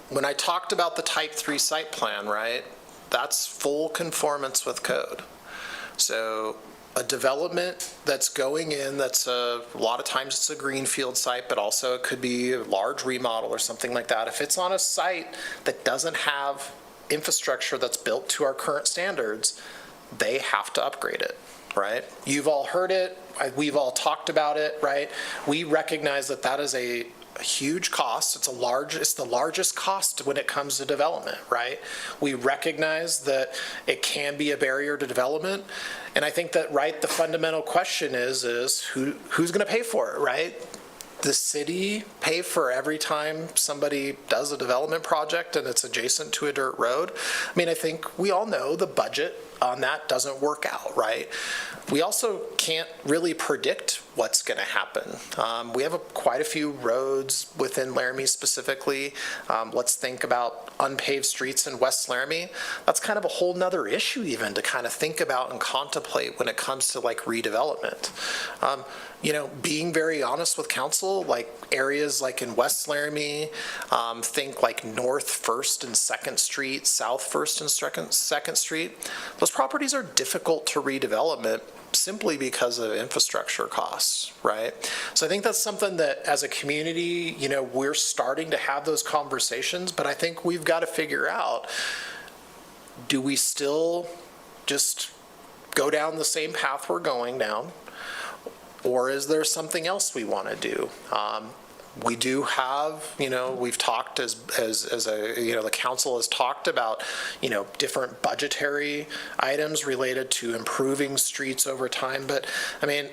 When I talked about the type 3 site plan, right? That's full conformance with code. So a development that's going in, that's a lot of times it's a greenfield site, but also it could be a large remodel or something like that. If it's on a site that doesn't have infrastructure that's built to our current standards, they have to upgrade it, right? You've all heard it. We've all talked about it, right? We recognize that that is a huge cost. It's the largest cost when it comes to development, right? We recognize that it can be a barrier to development. And I think that, right, the fundamental question is who's going to pay for it, right? The city pay for every time somebody does a development project and it's adjacent to a dirt road. I mean, I think we all know the budget on that doesn't work out, right? We also can't really predict what's going to happen. We have quite a few roads within Laramie specifically. Let's think about unpaved streets in West Laramie. That's kind of a whole nother issue even to kind of think about and contemplate when it comes to like redevelopment. Being very honest with council, like areas like in West Laramie, think like North 1st and 2nd Street, South 1st and 2nd Street. Those properties are difficult to redevelopment simply because of infrastructure costs, right? So I think that's something that as a community, we're starting to have those conversations, but I think we've got to figure out, do we still just go down the same path we're going down? Or is there something else we want to do? We do have, we've talked the council has talked about, different budgetary items related to improving streets over time. But I mean,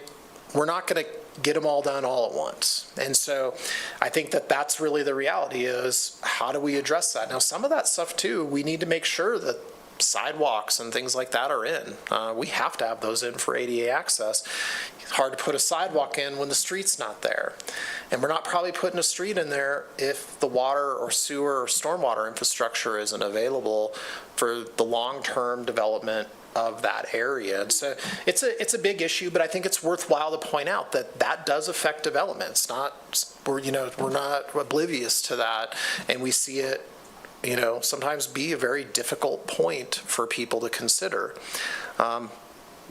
we're not going to get them all done all at once. And so I think that that's really the reality is how do we address that? Now, some of that stuff too, we need to make sure that sidewalks and things like that are in. We have to have those in for ADA access. It's hard to put a sidewalk in when the street's not there. And we're not probably putting a street in there if the water or sewer or stormwater infrastructure isn't available for the long-term development of that area. And so it's a big issue, but I think it's worthwhile to point out that that does affect development. It's not, we're not oblivious to that, and we see it, sometimes be a very difficult point for people to consider.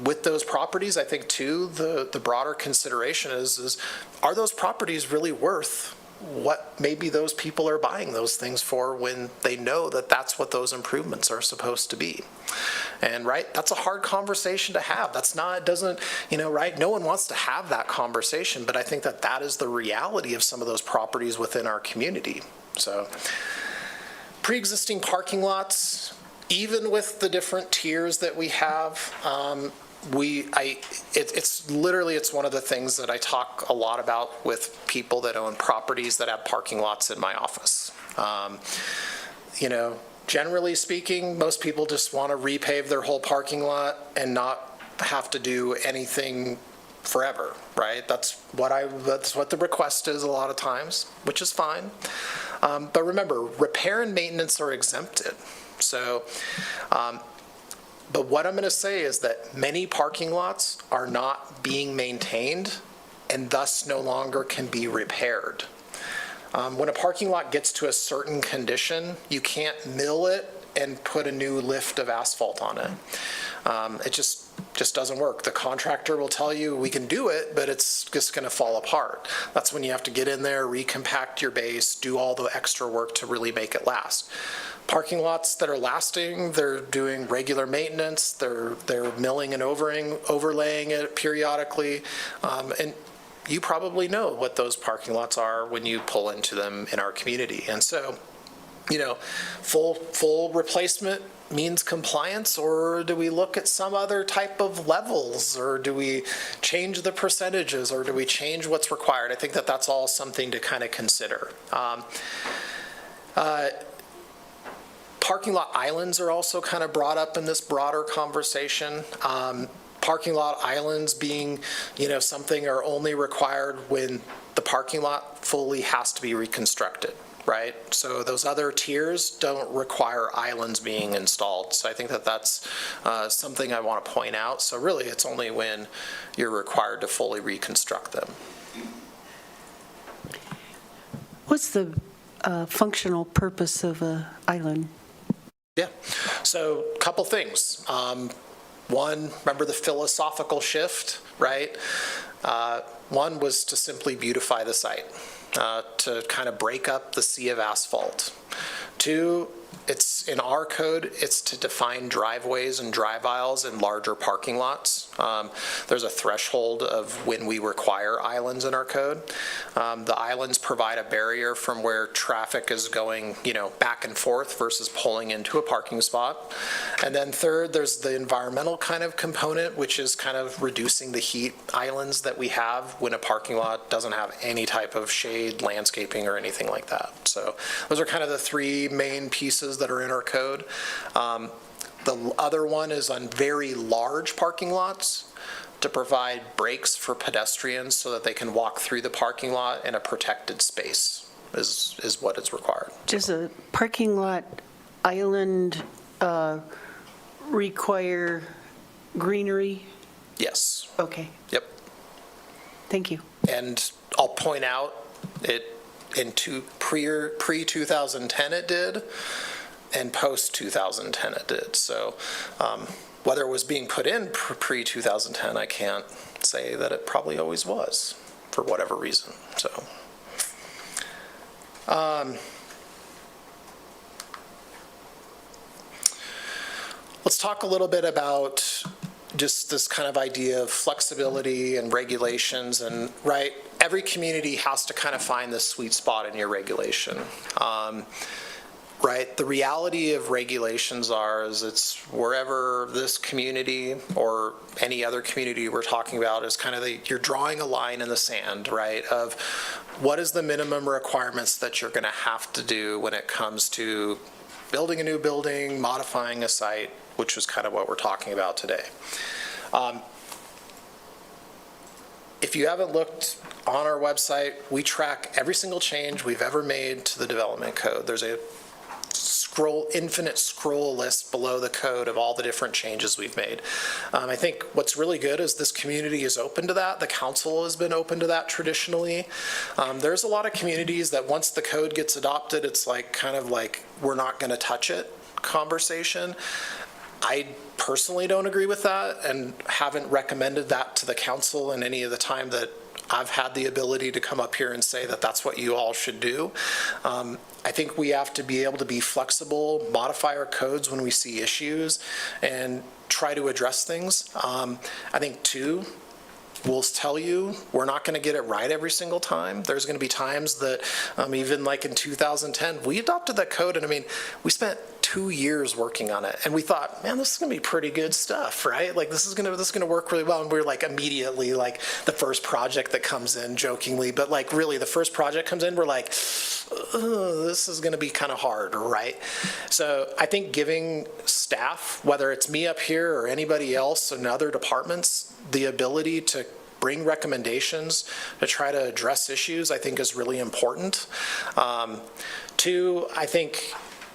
With those properties, I think too, the broader consideration is are those properties really worth what maybe those people are buying those things for when they know that that's what those improvements are supposed to be? And right, that's a hard conversation to have. That's not, it doesn't, right? No one wants to have that conversation, but I think that that is the reality of some of those properties within our community. So pre-existing parking lots, even with the different tiers that we have, it's one of the things that I talk a lot about with people that own properties that have parking lots in my office. Generally speaking, most people just want to repave their whole parking lot and not have to do anything forever, right? That's what the request is a lot of times, which is fine. But remember, repair and maintenance are exempted. So, but what I'm going to say is that many parking lots are not being maintained and thus no longer can be repaired. When a parking lot gets to a certain condition, you can't mill it and put a new lift of asphalt on it. It just doesn't work. The contractor will tell you we can do it, but it's just going to fall apart. That's when you have to get in there, recompact your base, do all the extra work to really make it last. Parking lots that are lasting, they're doing regular maintenance, they're milling and overlaying it periodically, and you probably know what those parking lots are when you pull into them in our community. And so, full replacement means compliance, or do we look at some other type of levels, or do we change the percentages, or do we change what's required? I think that that's all something to kind of consider. Parking lot islands are also kind of brought up in this broader conversation. Parking lot islands being, something are only required when the parking lot fully has to be reconstructed, right? So those other tiers don't require islands being installed. So I think that that's something I want to point out. So really, it's only when you're required to fully reconstruct them. What's the functional purpose of an island? Yeah, so a couple things. One, remember the philosophical shift, right? One was to simply beautify the site, to kind of break up the sea of asphalt. Two, it's in our code, it's to define driveways and drive aisles in larger parking lots. There's a threshold of when we require islands in our code. The islands provide a barrier from where traffic is going, back and forth versus pulling into a parking spot. And then third, there's the environmental kind of component, which is kind of reducing the heat islands that we have when a parking lot doesn't have any type of shade, landscaping, or anything like that. So those are kind of the three main pieces that are in our code. The other one is on very large parking lots to provide breaks for pedestrians so that they can walk through the parking lot in a protected space is what is required. Does a parking lot island require greenery? Yes. Okay. Yep. Thank you. And I'll point out it in pre-2010 it did, and post-2010 it did. So whether it was being put in pre-2010, I can't say that it probably always was for whatever reason. So let's talk a little bit about just this kind of idea of flexibility and regulations. And right, every community has to kind of find this sweet spot in your regulation. Right, the reality of regulations is it's wherever this community or any other community we're talking about is kind of you're drawing a line in the sand, right, of what is the minimum requirements that you're going to have to do when it comes to building a new building, modifying a site, which is kind of what we're talking about today. If you haven't looked on our website, we track every single change we've ever made to the development code. There's a infinite scroll list below the code of all the different changes we've made. I think what's really good is this community is open to that. The council has been open to that traditionally. There's a lot of communities that once the code gets adopted, it's like kind of like, we're not going to touch it conversation. I personally don't agree with that and haven't recommended that to the council in any of the time that I've had the ability to come up here and say that that's what you all should do. I think we have to be able to be flexible, modify our codes when we see issues, and try to address things. I think, too, we'll tell you we're not going to get it right every single time. There's going to be times that, even like in 2010, we adopted that code, and I mean, we spent 2 years working on it, and we thought, man, this is going to be pretty good stuff, right? Like this is going to work really well. And we're like immediately like the first project that comes in, jokingly, but like really the first project comes in, we're like, this is going to be kind of hard, right? So I think giving staff, whether it's me up here or anybody else in other departments, the ability to bring recommendations to try to address issues, I think is really important. Two, I think,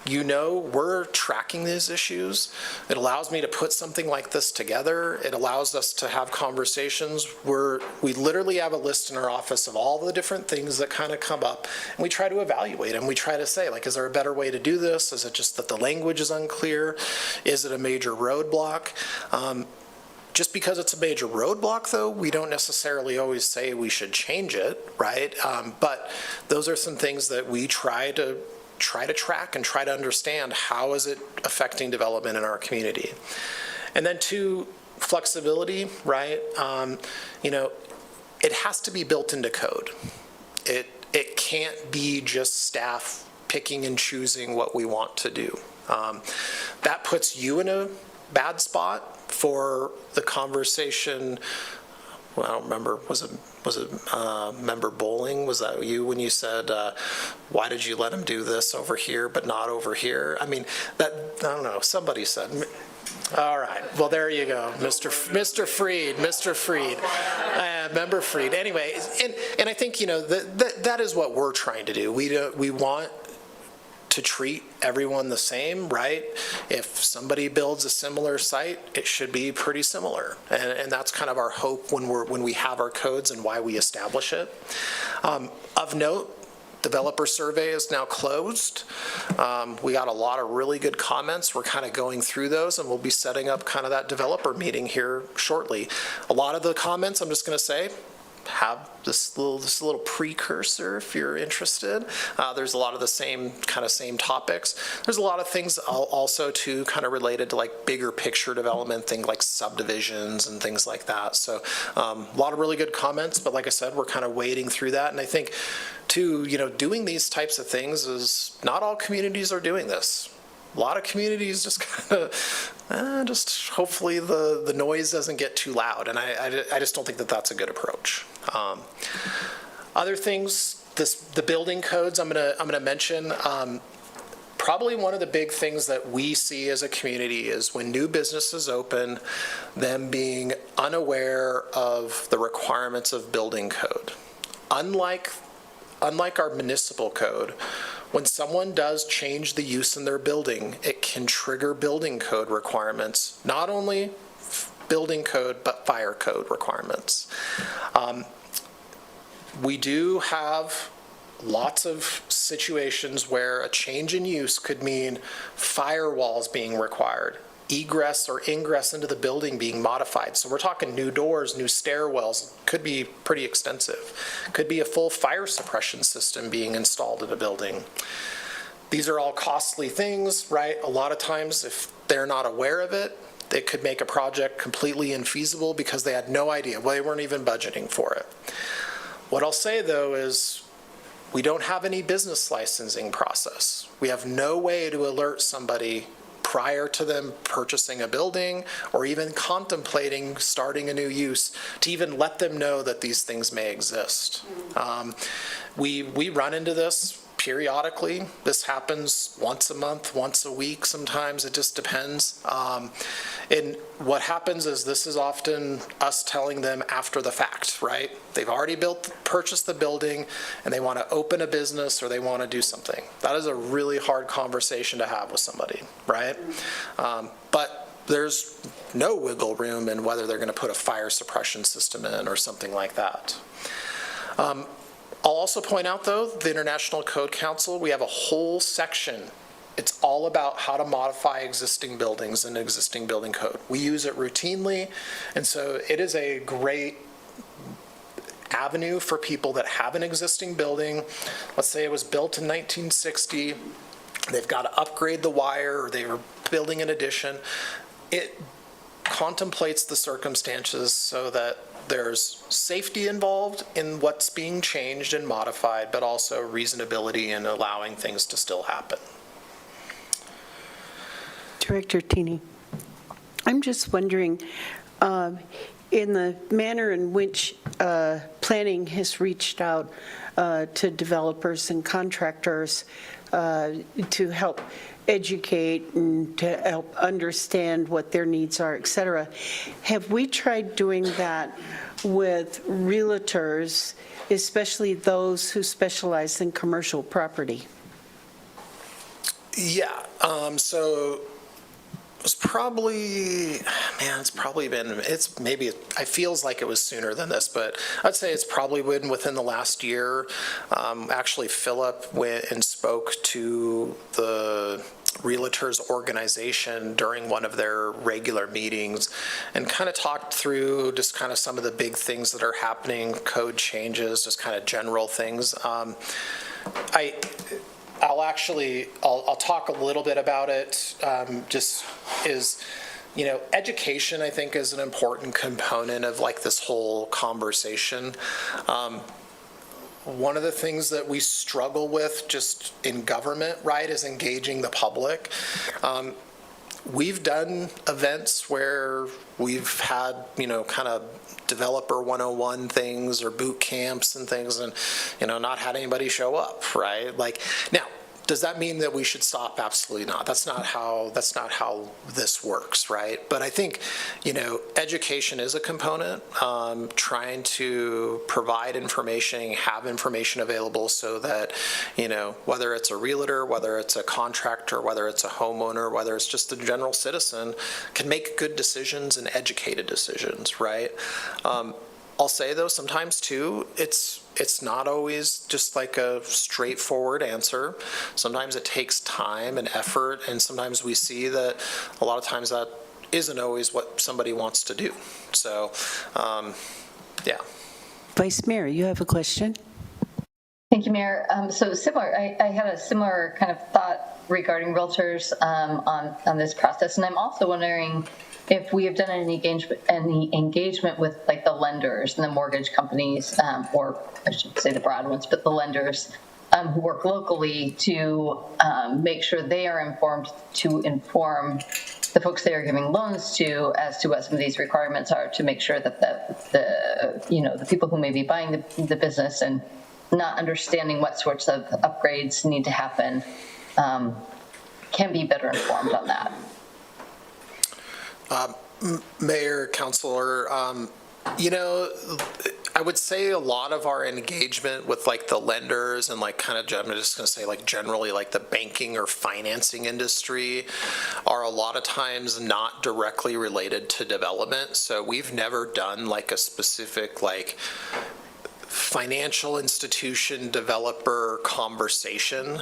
we're tracking these issues. It allows me to put something like this together. It allows us to have conversations where we literally have a list in our office of all the different things that kind of come up, and we try to evaluate them. We try to say, like, is there a better way to do this? Is it just that the language is unclear? Is it a major roadblock? Just because it's a major roadblock, though, we don't necessarily always say we should change it, right? But those are some things that we try to track and try to understand how is it affecting development in our community. And then two, flexibility, right? It has to be built into code. It can't be just staff picking and choosing what we want to do. That puts you in a bad spot for the conversation. Well, I don't remember, was it Member Bowling? Was that you when you said, why did you let him do this over here but not over here? I mean, I don't know, somebody said. All right, well, there you go, Mr. Freed, Member Freed. Anyway, and I think, that is what we're trying to do. We want to treat everyone the same, right? If somebody builds a similar site, it should be pretty similar. And that's kind of our hope when we have our codes and why we establish it. Of note, developer survey is now closed. We got a lot of really good comments. We're kind of going through those, and we'll be setting up kind of that developer meeting here shortly. A lot of the comments, I'm just going to say, have this little precursor if you're interested. There's a lot of the same topics. There's a lot of things also too kind of related to like bigger picture development, things like subdivisions and things like that. So a lot of really good comments, but like I said, we're kind of wading through that. And I think too, doing these types of things is not all communities are doing this. A lot of communities just kind of, just hopefully the noise doesn't get too loud. And I just don't think that that's a good approach. Other things, the building codes I'm gonna mention. Probably one of the big things that we see as a community is when new businesses open, them being unaware of the requirements of building code. Unlike our municipal code, when someone does change the use in their building, it can trigger building code requirements, not only building code, but fire code requirements. We do have lots of situations where a change in use could mean firewalls being required, egress or ingress into the building being modified. So we're talking new doors, new stairwells, could be pretty extensive. Could be a full fire suppression system being installed in a building. These are all costly things, right? A lot of times if they're not aware of it, they could make a project completely infeasible because they had no idea. Well, they weren't even budgeting for it. What I'll say though is we don't have any business licensing process. We have no way to alert somebody prior to them purchasing a building or even contemplating starting a new use to even let them know that these things may exist. We run into this periodically. This happens once a month, once a week, sometimes, it just depends. And what happens is this is often us telling them after the fact, right? They've already purchased the building, and they want to open a business or they want to do something. That is a really hard conversation to have with somebody, right? But there's no wiggle room in whether they're going to put a fire suppression system in or something like that. I'll also point out, though, the International Code Council, we have a whole section. It's all about how to modify existing buildings in existing building code. We use it routinely, and so it is a great avenue for people that have an existing building. Let's say it was built in 1960. They've got to upgrade the wire, or they were building an addition. It contemplates the circumstances so that there's safety involved in what's being changed and modified, but also reasonability in allowing things to still happen. Director Tini, I'm just wondering, in the manner in which planning has reached out to developers and contractors to help educate and to help understand what their needs are, et cetera, have we tried doing that with realtors, especially those who specialize in commercial property? Yeah, so it feels like it was sooner than this, but I'd say it's probably been within the last year. Actually, Philip went and spoke to the Realtors organization during one of their regular meetings and kind of talked through just kind of some of the big things that are happening, code changes, just kind of general things. I'll talk a little bit about it. Education, I think, is an important component of like this whole conversation. One of the things that we struggle with just in government, right, is engaging the public. We've done events where we've had, kind of developer 101 things or boot camps and things and, not had anybody show up, right? Like, now, does that mean that we should stop? Absolutely not. That's not how this works, right? But I think, education is a component, trying to provide information, have information available so that, whether it's a realtor, whether it's a contractor, whether it's a homeowner, whether it's just a general citizen, can make good decisions and educated decisions, right? I'll say, though, sometimes, too, it's not always just like a straightforward answer. Sometimes it takes time and effort, and sometimes we see that a lot of times that isn't always what somebody wants to do. So, yeah. Vice Mayor, you have a question? Thank you, Mayor. So similar, I had a similar kind of thought regarding realtors on this process, and I'm also wondering if we have done any engagement with like the lenders and the mortgage companies, or I should say the broad ones, but the lenders who work locally to make sure they are informed to inform the folks they are giving loans to as to what some of these requirements are, to make sure that the people who may be buying the business and not understanding what sorts of upgrades need to happen can be better informed on that. Mayor, Councilor, I would say a lot of our engagement with like the lenders and like kind of, I'm just going to say like generally like the banking or financing industry are a lot of times not directly related to development. So we've never done like a specific like financial institution developer conversation.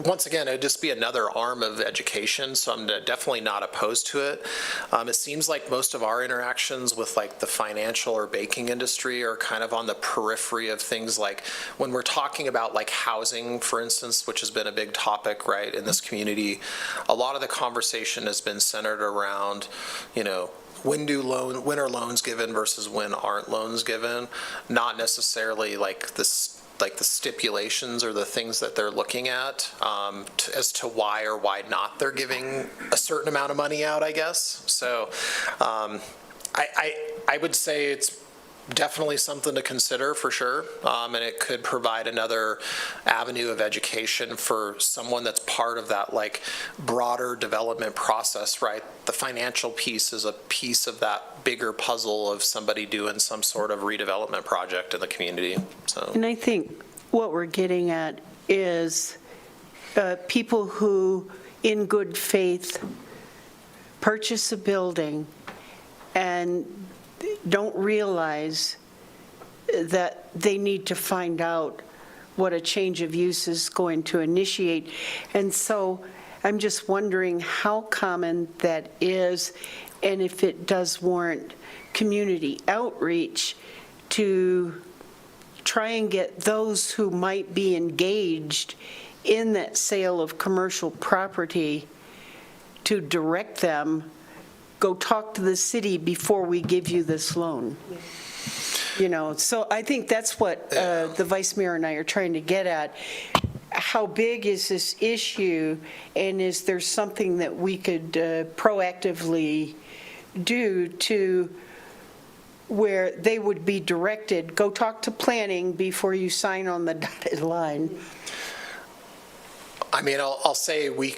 Once again, it'd just be another arm of education, so I'm definitely not opposed to it. It seems like most of our interactions with like the financial or banking industry are kind of on the periphery of things, like when we're talking about like housing, for instance, which has been a big topic, right, in this community. A lot of the conversation has been centered around, when are loans given versus when aren't loans given, not necessarily like the stipulations or the things that they're looking at as to why or why not they're giving a certain amount of money out, I guess. So I would say it's definitely something to consider for sure, and it could provide another avenue of education for someone that's part of that like broader development process, right? The financial piece is a piece of that bigger puzzle of somebody doing some sort of redevelopment project in the community, so. And I think what we're getting at is people who, in good faith, purchase a building and don't realize that they need to find out what a change of use is going to initiate. And so I'm just wondering how common that is, and if it does warrant community outreach to try and get those who might be engaged in that sale of commercial property to direct them, go talk to the city before we give you this loan. You know, so I think that's what the vice mayor and I are trying to get at. How big is this issue, and is there something that we could proactively do to where they would be directed, go talk to planning before you sign on the dotted line? I mean, I'll say we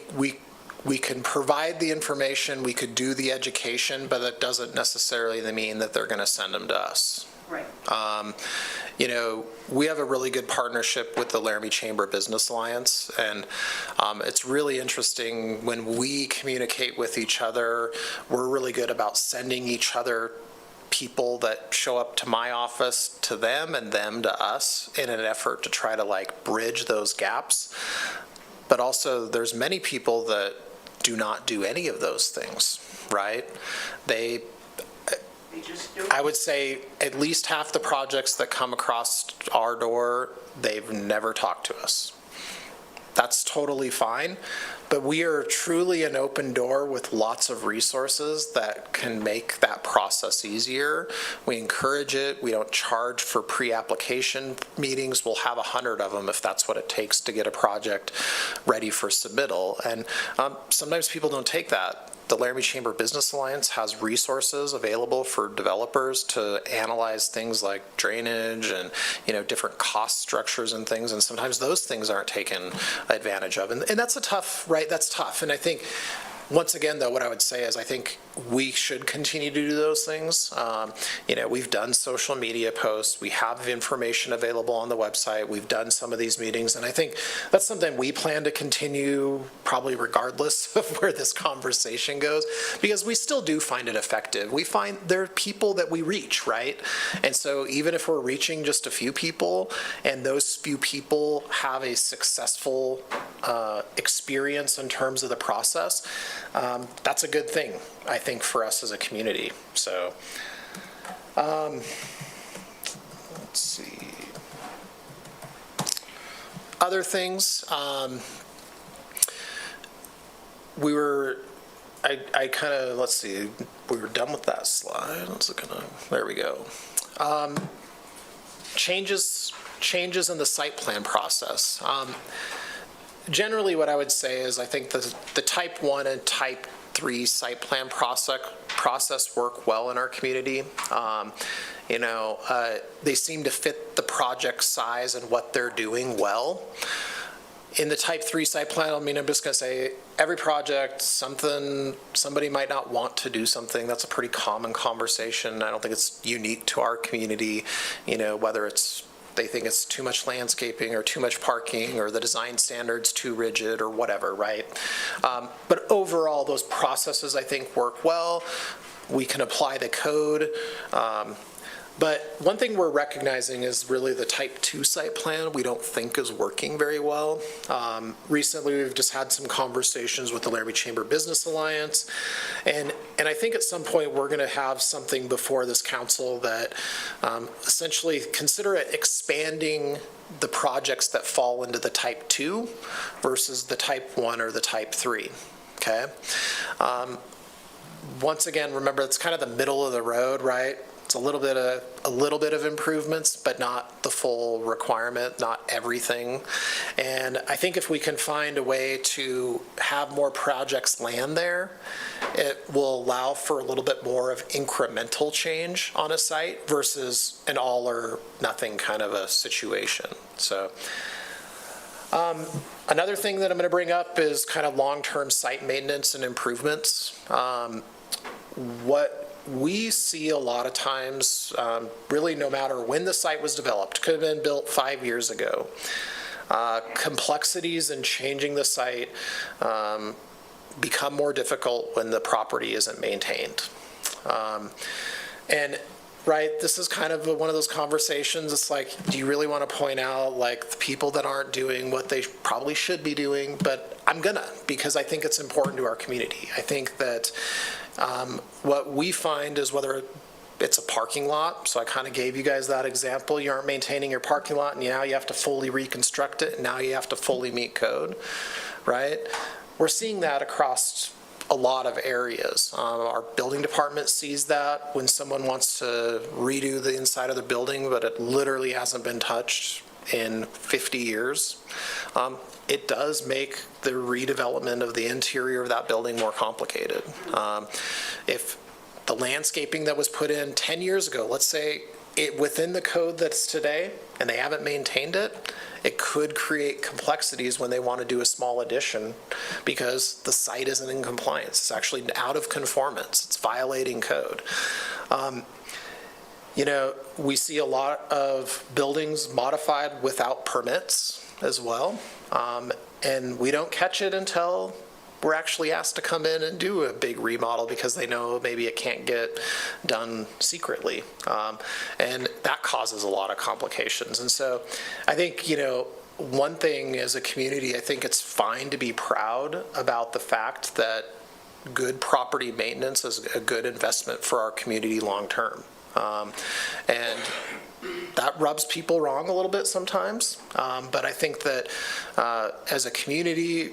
can provide the information, we could do the education, but that doesn't necessarily mean that they're going to send them to us. Right. You know, we have a really good partnership with the Laramie Chamber Business Alliance, and it's really interesting when we communicate with each other. We're really good about sending each other people that show up to my office to them and them to us in an effort to try to like bridge those gaps. But also there's many people that do not do any of those things, right? I would say at least half the projects that come across our door, they've never talked to us. That's totally fine, but we are truly an open door with lots of resources that can make that process easier. We encourage it. We don't charge for pre-application meetings. We'll have 100 of them if that's what it takes to get a project ready for submittal. And sometimes people don't take that. The Laramie Chamber Business Alliance has resources available for developers to analyze things like drainage and, you know, different cost structures and things, and sometimes those things aren't taken advantage of. And that's a tough, right, that's tough. And I think, once again, though, what I would say is I think we should continue to do those things. You know, we've done social media posts. We have information available on the website. We've done some of these meetings, and I think that's something we plan to continue probably regardless of where this conversation goes, because we still do find it effective. We find there are people that we reach, right? And so even if we're reaching just a few people and those few people have a successful experience in terms of the process, that's a good thing, I think, for us as a community. So, let's see. Other things, I kind of, let's see, we were done with that slide. There we go. Changes in the site plan process. Generally, what I would say is I think the type 1 and type 3 site plan process work well in our community. You know, they seem to fit the project size and what they're doing well. In the type 3 site plan, I mean, I'm just going to say every project, somebody might not want to do something. That's a pretty common conversation. I don't think it's unique to our community, you know, whether they think it's too much landscaping or too much parking or the design standards too rigid or whatever, right? But overall, those processes, I think, work well. We can apply the code. But one thing we're recognizing is really the type 2 site plan we don't think is working very well. Recently, we've just had some conversations with the Laramie Chamber Business Alliance, and I think at some point we're going to have something before this council that essentially consider it expanding the projects that fall into the type 2 versus the type 1 or the type 3, okay? once again, remember, it's kind of the middle of the road, right? It's a little bit of improvements, but not the full requirement, not everything. And I think if we can find a way to have more projects land there, it will allow for a little bit more of incremental change on a site versus an all or nothing kind of a situation. So another thing that I'm going to bring up is kind of long-term site maintenance and improvements. What we see a lot of times, really no matter when the site was developed, could have been built 5 years ago. Complexities in changing the site become more difficult when the property isn't maintained. And right, this is kind of one of those conversations. It's like, do you really want to point out like the people that aren't doing what they probably should be doing? But I'm gonna, because I think it's important to our community. I think that what we find is whether it's a parking lot, so I kind of gave you guys that example. You aren't maintaining your parking lot, and now you have to fully reconstruct it, and now you have to fully meet code, right? We're seeing that across a lot of areas. Our building department sees that when someone wants to redo the inside of the building, but it literally hasn't been touched in 50 years. It does make the redevelopment of the interior of that building more complicated. If the landscaping that was put in 10 years ago, let's say it within the code that's today, and they haven't maintained it, it could create complexities when they want to do a small addition because the site isn't in compliance. It's actually out of conformance. It's violating code. You know, we see a lot of buildings modified without permits as well. And we don't catch it until we're actually asked to come in and do a big remodel because they know maybe it can't get done secretly. And that causes a lot of complications. And so I think, you know, one thing as a community, I think it's fine to be proud about the fact that good property maintenance is a good investment for our community long term. And that rubs people wrong a little bit sometimes. But I think that as a community,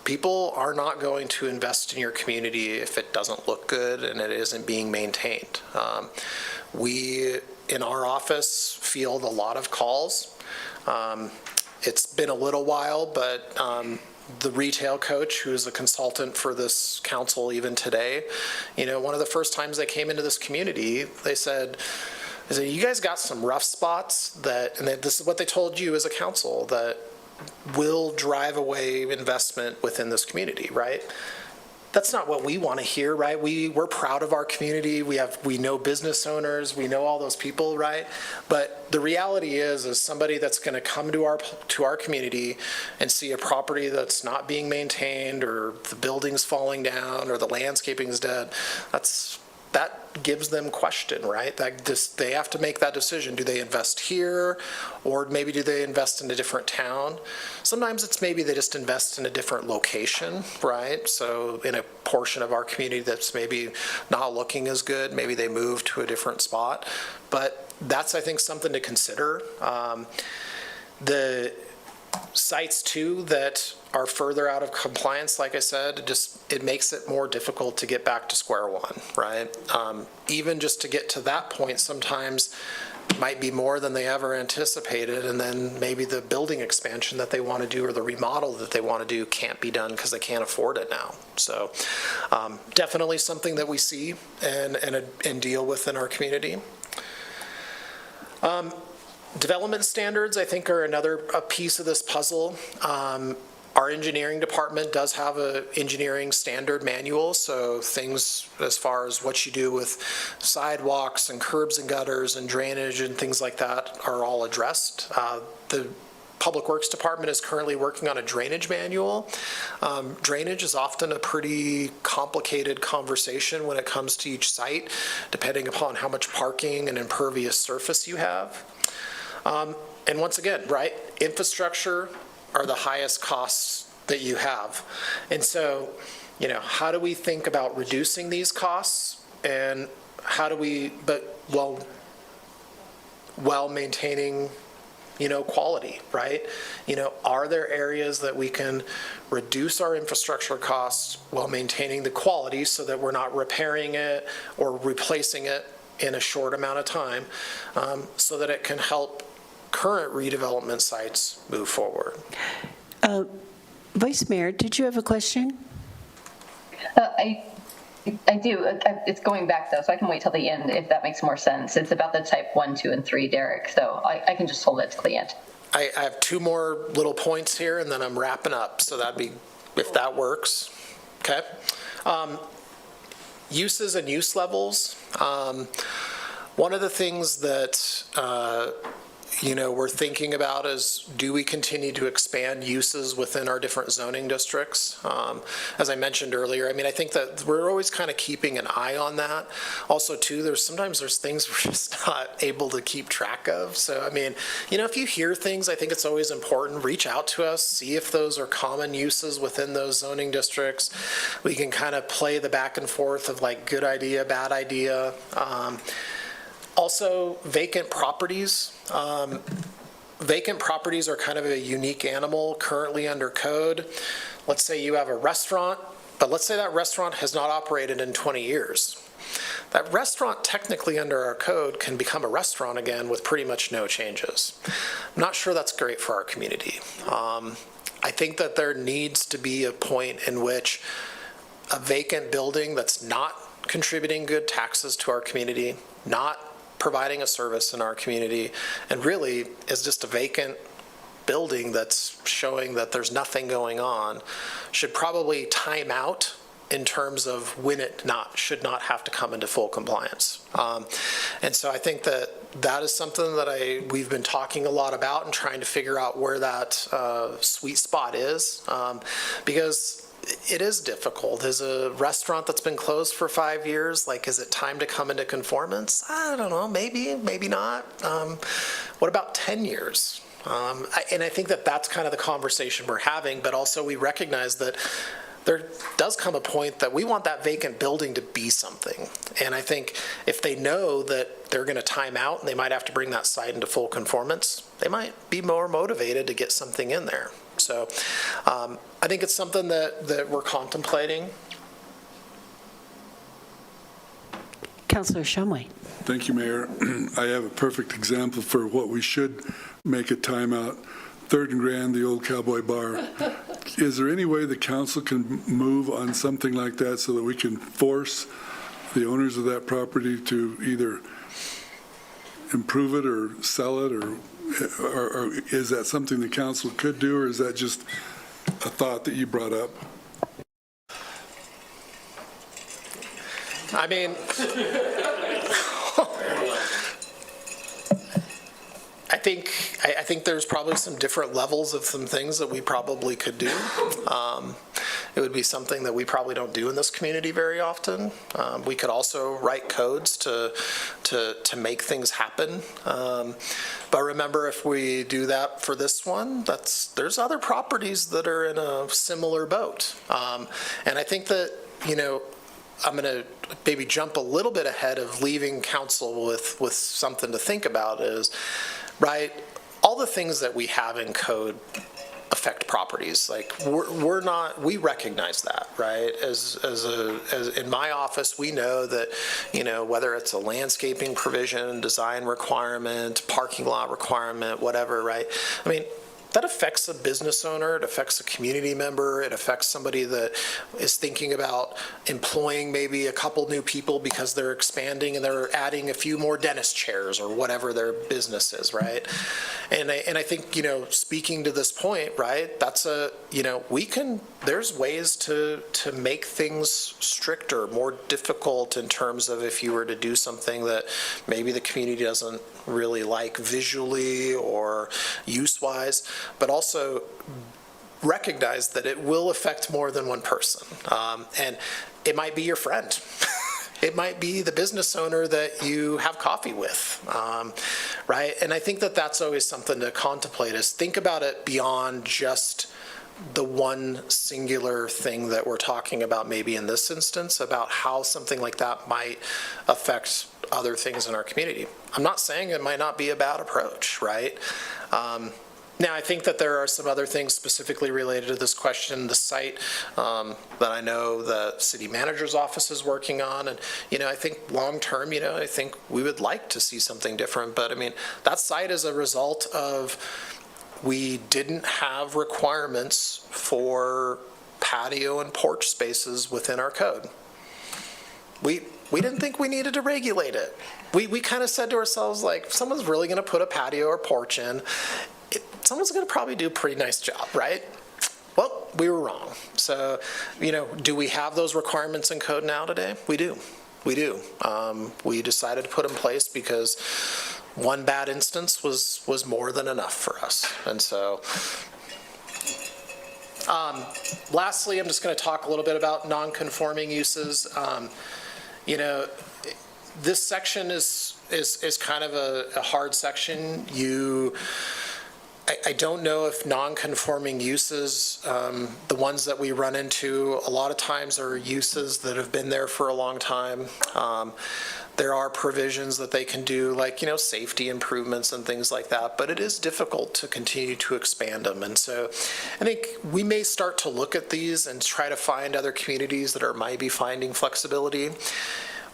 people are not going to invest in your community if it doesn't look good and it isn't being maintained. We, in our office, field a lot of calls. It's been a little while, but the retail coach, who's a consultant for this council even today, you know, one of the first times they came into this community, they said, you guys got some rough spots that, and this is what they told you as a council, that will drive away investment within this community, right? That's not what we want to hear, right? We're proud of our community. We know business owners. We know all those people, right? But the reality is somebody that's going to come to our community and see a property that's not being maintained, or the building's falling down, or the landscaping's dead. That gives them question, right? They have to make that decision. Do they invest here, or maybe do they invest in a different town? Sometimes it's maybe they just invest in a different location, right? So in a portion of our community that's maybe not looking as good, maybe they move to a different spot. But that's, I think, something to consider. The sites too that are further out of compliance, like I said, it makes it more difficult to get back to square one, right? Even just to get to that point sometimes might be more than they ever anticipated, and then maybe the building expansion that they want to do or the remodel that they want to do can't be done because they can't afford it now. So definitely something that we see and deal with in our community. Development standards, I think, are a piece of this puzzle. Our engineering department does have an engineering standard manual, so things as far as what you do with sidewalks and curbs and gutters and drainage and things like that are all addressed. The Public Works Department is currently working on a drainage manual. Drainage is often a pretty complicated conversation when it comes to each site, depending upon how much parking and impervious surface you have. And once again, right, infrastructure are the highest costs that you have. And so, you know, how do we think about reducing these costs, and how do we, but while maintaining, quality, right? Are there areas that we can reduce our infrastructure costs while maintaining the quality so that we're not repairing it or replacing it in a short amount of time, so that it can help current redevelopment sites move forward? Vice Mayor, did you have a question? I do. It's going back, though, so I can wait till the end if that makes more sense. It's about the type 1, 2, and 3, Derek, so I can just hold it to the end. I have two more little points here, and then I'm wrapping up, so that'd be, if that works. Okay. Uses and use levels. One of the things that we're thinking about is, do we continue to expand uses within our different zoning districts? As I mentioned earlier, I think that we're always kind of keeping an eye on that. Also, too, sometimes there's things we're just not able to keep track of. So, if you hear things, I think it's always important, reach out to us, see if those are common uses within those zoning districts. We can kind of play the back and forth of like good idea, bad idea. Also, vacant properties. Vacant properties are kind of a unique animal currently under code. Let's say you have a restaurant, but let's say that restaurant has not operated in 20 years. That restaurant technically under our code can become a restaurant again with pretty much no changes. I'm not sure that's great for our community. I think that there needs to be a point in which a vacant building that's not contributing good taxes to our community, not providing a service in our community, and really is just a vacant building that's showing that there's nothing going on, should probably time out in terms of when it should not have to come into full compliance. And so I think that is something that we've been talking a lot about and trying to figure out where that sweet spot is, because it is difficult. Is a restaurant that's been closed for 5 years, is it time to come into conformance? I don't know, maybe not. What about 10 years? And I think that that's kind of the conversation we're having, but also we recognize that there does come a point that we want that vacant building to be something. And I think if they know that they're going to time out and they might have to bring that site into full conformance, they might be more motivated to get something in there. So I think it's something that we're contemplating. Councilor Shumway. Thank you, Mayor. I have a perfect example for what we should make a timeout. 3rd and Grand, the old Cowboy Bar. Is there any way the council can move on something like that so that we can force the owners of that property to either improve it or sell it, or is that something the council could do, or is that just a thought that you brought up? I think there's probably some different levels of some things that we probably could do. It would be something that we probably don't do in this community very often. We could also write codes to make things happen. But remember, if we do that for this one, there's other properties that are in a similar boat. And I think that, I'm going to maybe jump a little bit ahead of leaving council with something to think about is, right, all the things that we have in code affect properties. We recognize that, right? As in my office, we know that, whether it's a landscaping provision, design requirement, parking lot requirement, whatever, right? That affects a business owner, it affects a community member, it affects somebody that is thinking about employing maybe a couple new people because they're expanding and they're adding a few more dentist chairs or whatever their business is, right? And I think, speaking to this point, right, there's ways to make things stricter, more difficult in terms of if you were to do something that maybe the community doesn't really like visually or use-wise, but also recognize that it will affect more than one person. And it might be your friend. It might be the business owner that you have coffee with, right? And I think that that's always something to contemplate, is think about it beyond just the one singular thing that we're talking about maybe in this instance, about how something like that might affect other things in our community. I'm not saying it might not be a bad approach, right? Now, I think that there are some other things specifically related to this question, the site, that I know the city manager's office is working on. And, I think long-term, I think we would like to see something different. But, I mean, that site is a result of we didn't have requirements for patio and porch spaces within our code. We didn't think we needed to regulate it. We kind of said to ourselves, like, if someone's really going to put a patio or porch in, someone's going to probably do a pretty nice job, right? Well, we were wrong. So, do we have those requirements in code now today? We do. We do. We decided to put in place because one bad instance was more than enough for us. And so, lastly, I'm just going to talk a little bit about non-conforming uses. This section is kind of a hard section. I don't know if non-conforming uses, the ones that we run into, a lot of times are uses that have been there for a long time. There are provisions that they can do, like, safety improvements and things like that, but it is difficult to continue to expand them. And so I think we may start to look at these and try to find other communities that are maybe finding flexibility.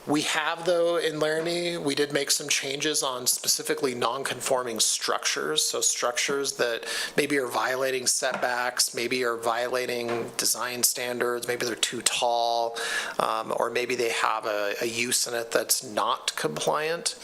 We have, though, in Laramie, we did make some changes on specifically non-conforming structures. So structures that maybe are violating setbacks, maybe are violating design standards, maybe they're too tall, or maybe they have a use in it that's not compliant.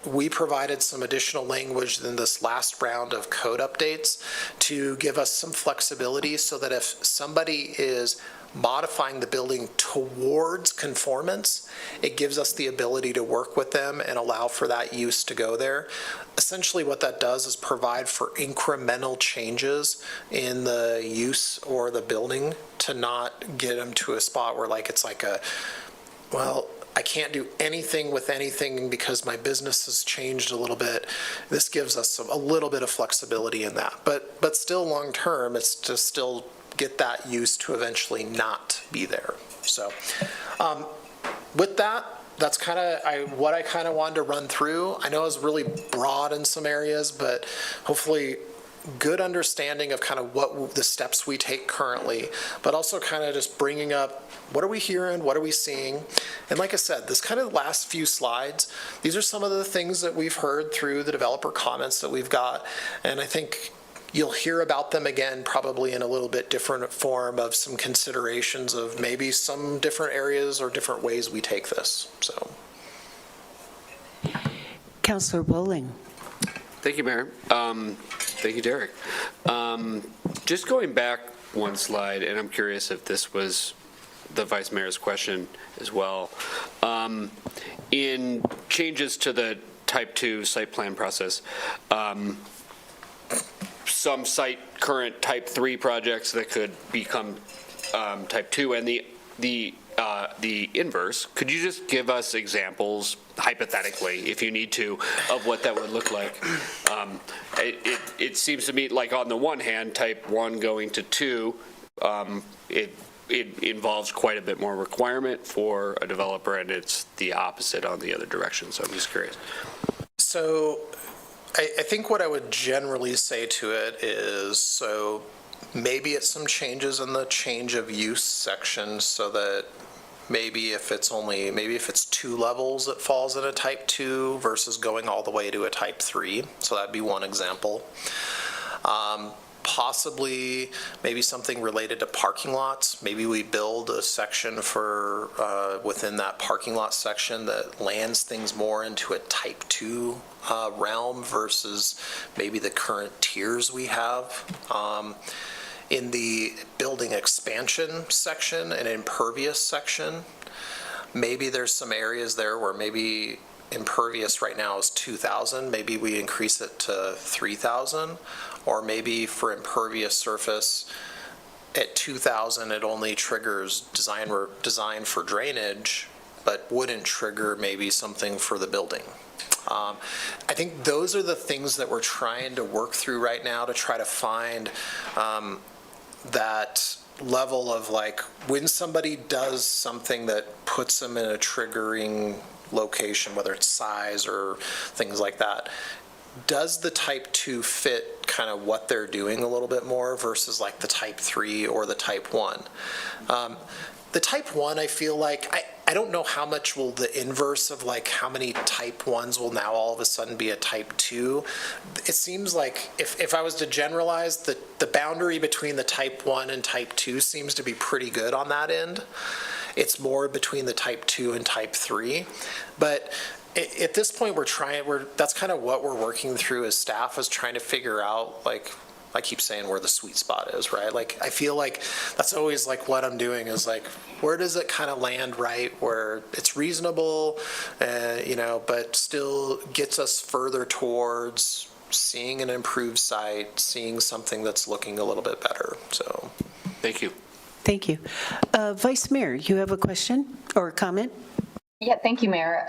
We provided some additional language in this last round of code updates to give us some flexibility so that if somebody is modifying the building towards conformance, it gives us the ability to work with them and allow for that use to go there. Essentially what that does is provide for incremental changes in the use or the building to not get them to a spot where it's like I can't do anything with anything because my business has changed a little bit. This gives us a little bit of flexibility in that. But still long term, it's to still get that use to eventually not be there. So with that, that's kind of what I kind of wanted to run through. I know it was really broad in some areas, but hopefully good understanding of kind of what the steps we take currently, but also kind of just bringing up what are we hearing, what are we seeing. And like I said, this kind of last few slides, these are some of the things that we've heard through the developer comments that we've got. And I think you'll hear about them again, probably in a little bit different form of some considerations of maybe some different areas or different ways we take this. So, Councilor Bowling. Thank you, Mayor. Thank you, Derek. Just going back one slide, and I'm curious if this was the Vice Mayor's question as well. In changes to the Type 2 site plan process, some cite current Type 3 projects that could become Type 2, and the inverse. Could you just give us examples, hypothetically, if you need to, of what that would look like? It seems to me like on the one hand, Type 1 going to 2, it involves quite a bit more requirement for a developer, and it's the opposite on the other direction. So I'm just curious. So I think what I would generally say to it is, so maybe it's some changes in the change of use section so that maybe if it's 2 levels, it falls in a Type 2 versus going all the way to a Type 3. So that'd be one example. Possibly maybe something related to parking lots. Maybe we build a section for within that parking lot section that lands things more into a Type 2 realm versus maybe the current tiers we have. In the building expansion section and impervious section, maybe there's some areas there where maybe impervious right now is 2,000, maybe we increase it to 3,000, or maybe for impervious surface at 2,000 it only triggers design for drainage, but wouldn't trigger maybe something for the building. I think those are the things that we're trying to work through right now to try to find that level of like when somebody does something that puts them in a triggering location, whether it's size or things like that. Does the type 2 fit kind of what they're doing a little bit more versus like the type 3 or the type 1? The type 1, I feel like, I don't know how much will the inverse of like how many type 1s will now all of a sudden be a type 2. It seems like if I was to generalize, the boundary between the type 1 and type 2 seems to be pretty good on that end. It's more between the type 2 and type 3. But at this point, that's kind of what we're working through as staff, is trying to figure out, like, I keep saying where the sweet spot is, right? Like, I feel like that's always like what I'm doing is like, where does it kind of land right where it's reasonable, but still gets us further towards seeing an improved site, seeing something that's looking a little bit better. So, Thank you. Thank you. Vice Mayor, you have a question or a comment? Yeah, thank you, Mayor.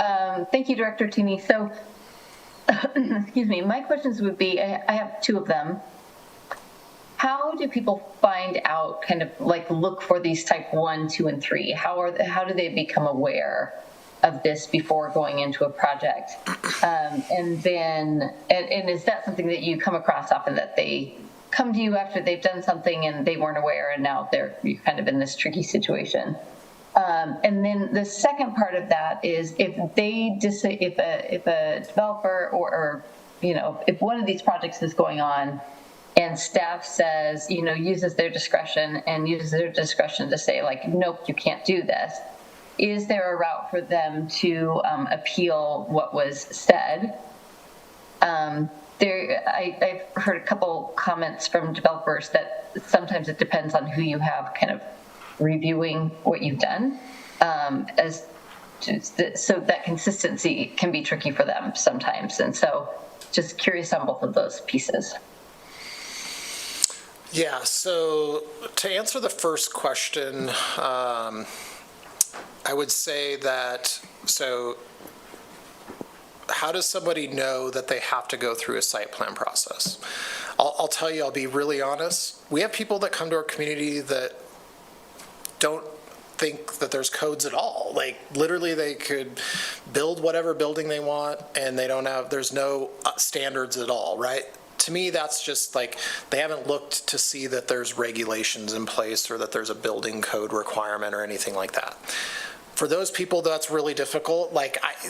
Thank you, Director Toomey. So, excuse me, my questions would be, I have two of them. How do people find out, kind of like look for these type 1, 2, and 3? How do they become aware of this before going into a project? And is that something that you come across often, that they come to you after they've done something and they weren't aware and now you're kind of in this tricky situation? And then the second part of that is if a developer or if one of these projects is going on and staff says, uses their discretion to say like, nope, you can't do this. Is there a route for them to appeal what was said? I've heard a couple comments from developers that sometimes it depends on who you have kind of reviewing what you've done, so that consistency can be tricky for them sometimes. And so just curious on both of those pieces. Yeah, so to answer the first question, I would say that, so how does somebody know that they have to go through a site plan process? I'll tell you, I'll be really honest. We have people that come to our community that don't think that there's codes at all. Like, literally they could build whatever building they want and there's no standards at all, right? To me, that's just like, they haven't looked to see that there's regulations in place or that there's a building code requirement or anything like that. For those people, that's really difficult.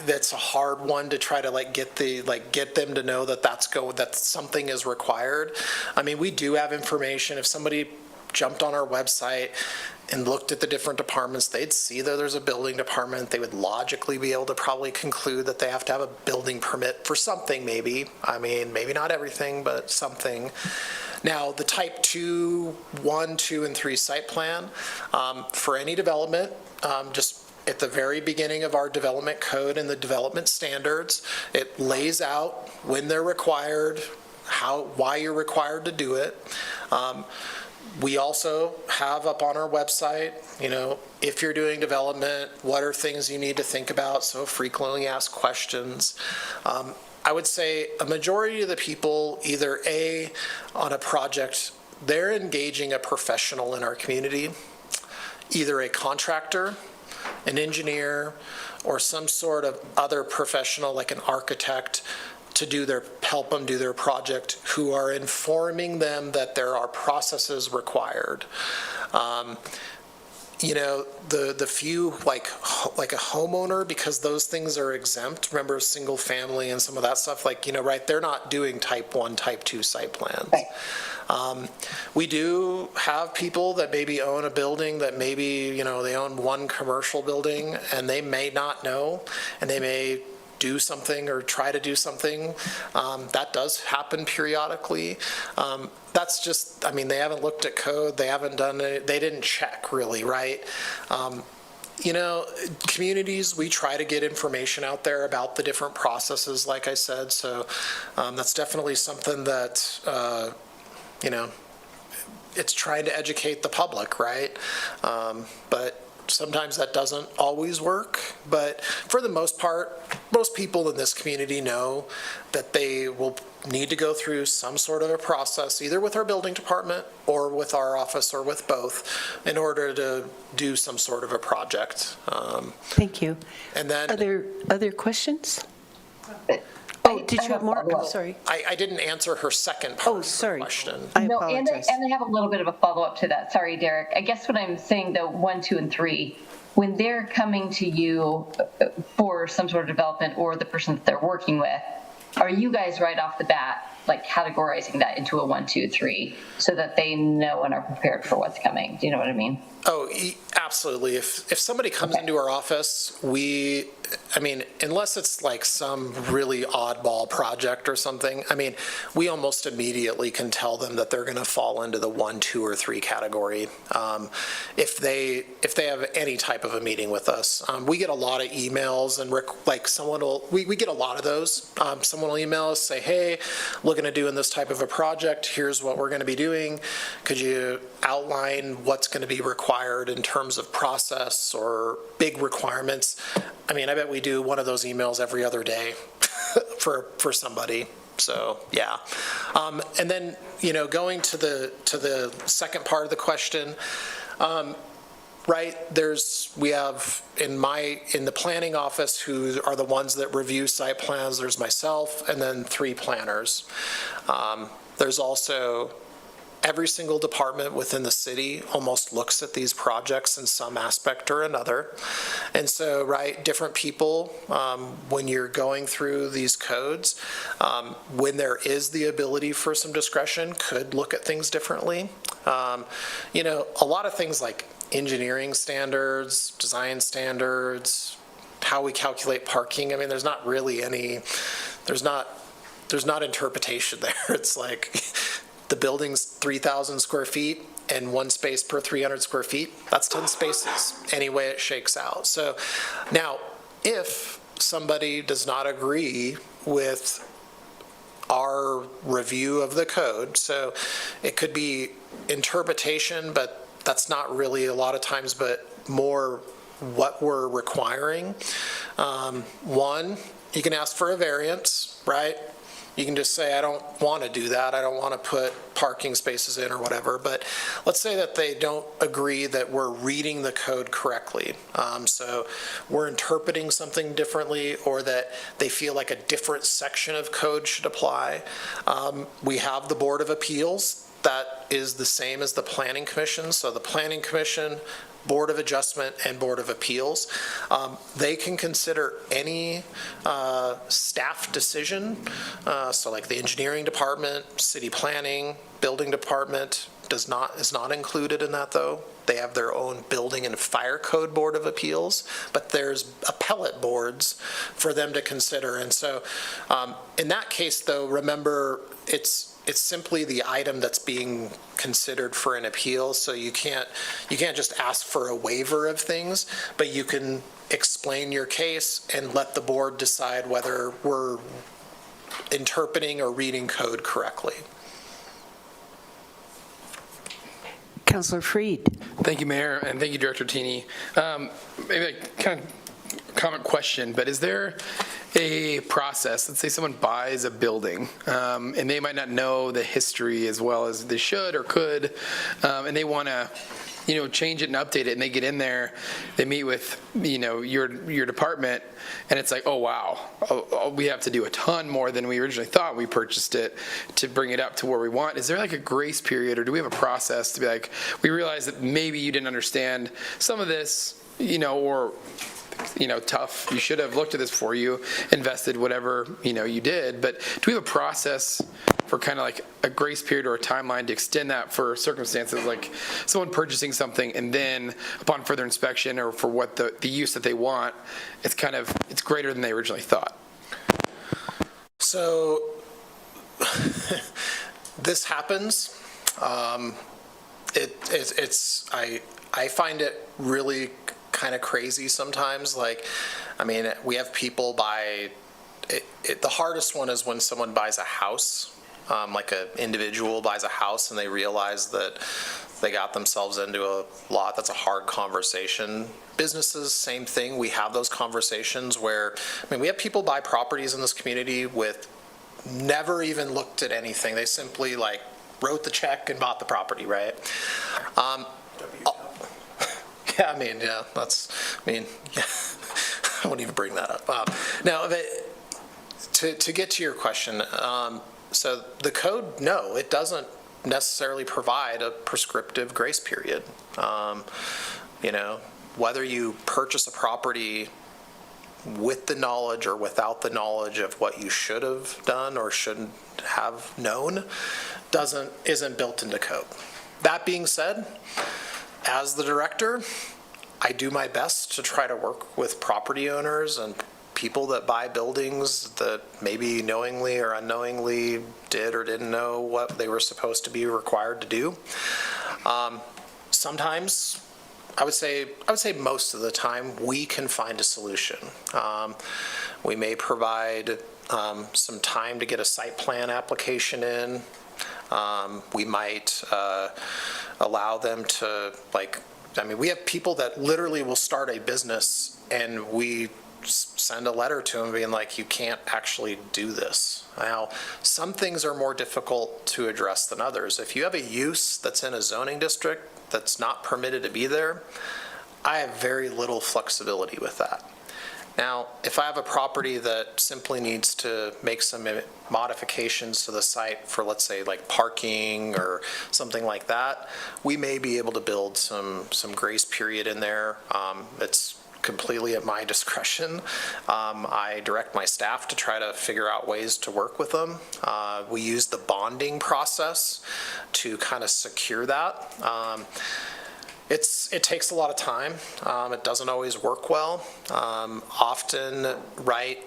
That's a hard one to try to get them to know that something is required. I mean, we do have information. If somebody jumped on our website and looked at the different departments, they'd see that there's a building department. They would logically be able to probably conclude that they have to have a building permit for something, maybe. I mean, maybe not everything, but something. Now, the type 2, 1, 2, and 3 site plan, for any development, just at the very beginning of our development code and the development standards, it lays out when they're required, why you're required to do it. We also have up on our website, if you're doing development, what are things you need to think about? So frequently asked questions. I would say a majority of the people, either on a project, they're engaging a professional in our community, either a contractor, an engineer, or some sort of other professional like an architect to help them do their project, who are informing them that there are processes required. The few, like a homeowner, because those things are exempt, remember single family and some of that stuff, right, they're not doing type 1, type 2 site plans. Right. We do have people that maybe own a building that maybe, they own one commercial building and they may not know, and they may do something or try to do something. That does happen periodically. That's just, they haven't looked at code, they haven't done it, they didn't check really, right? Communities, we try to get information out there about the different processes, like I said, so that's definitely something that, it's trying to educate the public, right? But Sometimes that doesn't always work, but for the most part, most people in this community know that they will need to go through some sort of a process, either with our building department or with our office or with both, in order to do some sort of a project. Thank you. And then Other questions? Oh, did you have more? I'm sorry. I didn't answer her second part Oh, of the sorry. question. I No, apologize. and I have a little bit of a follow-up to that. Sorry, Derek. I guess what I'm saying, though, 1, 2, and 3, when they're coming to you for some sort of development or the person that they're working with, are you guys right off the bat, like categorizing that into a 1, 2, 3, so that they know and are prepared for what's coming? Do you know what I mean? Oh, absolutely. If somebody comes into our office, unless it's like some really oddball project or something, we almost immediately can tell them that they're going to fall into the 1, 2, or 3 category. If they have any type of a meeting with us, we get a lot of emails and we get a lot of those. Someone will email us, say, hey, looking at doing this type of a project. Here's what we're going to be doing. Could you outline what's going to be required in terms of process or big requirements? I bet we do one of those emails every other day for somebody. So, yeah. And then, going to the second part of the question, right, we have in the planning office, who are the ones that review site plans, there's myself and then 3 planners. There's also every single department within the city almost looks at these projects in some aspect or another. And so, right, different people, when you're going through these codes, when there is the ability for some discretion, could look at things differently. A lot of things like engineering standards, design standards, how we calculate parking, there's not really there's not interpretation there. It's like, the building's 3,000 square feet and 1 space per 300 square feet, that's 10 spaces, any way it shakes out. So now, if somebody does not agree with our review of the code, so it could be interpretation, but that's not really a lot of times, but more what we're requiring. One, you can ask for a variance, right? You can just say, I don't want to do that. I don't want to put parking spaces in or whatever. But let's say that they don't agree that we're reading the code correctly. So we're interpreting something differently, or that they feel like a different section of code should apply. We have the Board of Appeals. That is the same as the Planning Commission. So the Planning Commission, Board of Adjustment, and Board of Appeals. They can consider any staff decision, so like the engineering department, city planning, building department is not included in that, though. They have their own building and fire code Board of Appeals, but there's appellate boards for them to consider. And so in that case, though, remember, it's simply the item that's being considered for an appeal. So you can't just ask for a waiver of things, but you can explain your case and let the board decide whether we're interpreting or reading code correctly. Councilor Freed. Thank you, Mayor, and thank you, Director Tini. Maybe a kind of common question, but is there a process, let's say someone buys a building, and they might not know the history as well as they should or could, and they want to change it and update it, and they get in there, they meet with, your department, and it's like, oh, wow, we have to do a ton more than we originally thought. We purchased it to bring it up to where we want. Is there like a grace period, or do we have a process to be like, we realize that maybe you didn't understand some of this, or tough, you should have looked at this before you invested whatever, you did, but do we have a process for kind of like a grace period or a timeline to extend that for circumstances like someone purchasing something and then upon further inspection or for what the use that they want, it's greater than they originally thought? So this happens. I find it really kind of crazy sometimes. We have people buy it. The hardest one is when someone buys a house, like an individual buys a house and they realize that they got themselves into a lot. That's a hard conversation. Businesses, same thing. We have those conversations where, I mean, we have people buy properties in this community with never even looked at anything. They simply like wrote the check and bought the property, right? Yeah, I mean, yeah, that's, I mean, yeah, I wouldn't even bring that up. Now, to get to your question, so the code, no, it doesn't necessarily provide a prescriptive grace period. You know, whether you purchase a property with the knowledge or without the knowledge of what you should have done or shouldn't have known isn't built into code. That being said, as the director, I do my best to try to work with property owners and people that buy buildings that maybe knowingly or unknowingly did or didn't know what they were supposed to be required to do. Sometimes, I would say most of the time, we can find a solution. We may provide some time to get a site plan application in. We might allow them to, like, I mean, we have people that literally will start a business and we send a letter to them being like, you can't actually do this. Now, some things are more difficult to address than others. If you have a use that's in a zoning district that's not permitted to be there, I have very little flexibility with that. Now, if I have a property that simply needs to make some modifications to the site for, let's say, like parking or something like that, we may be able to build some grace period in there. It's completely at my discretion. I direct my staff to try to figure out ways to work with them. We use the bonding process to kind of secure that. It takes a lot of time. It doesn't always work well. Often, right,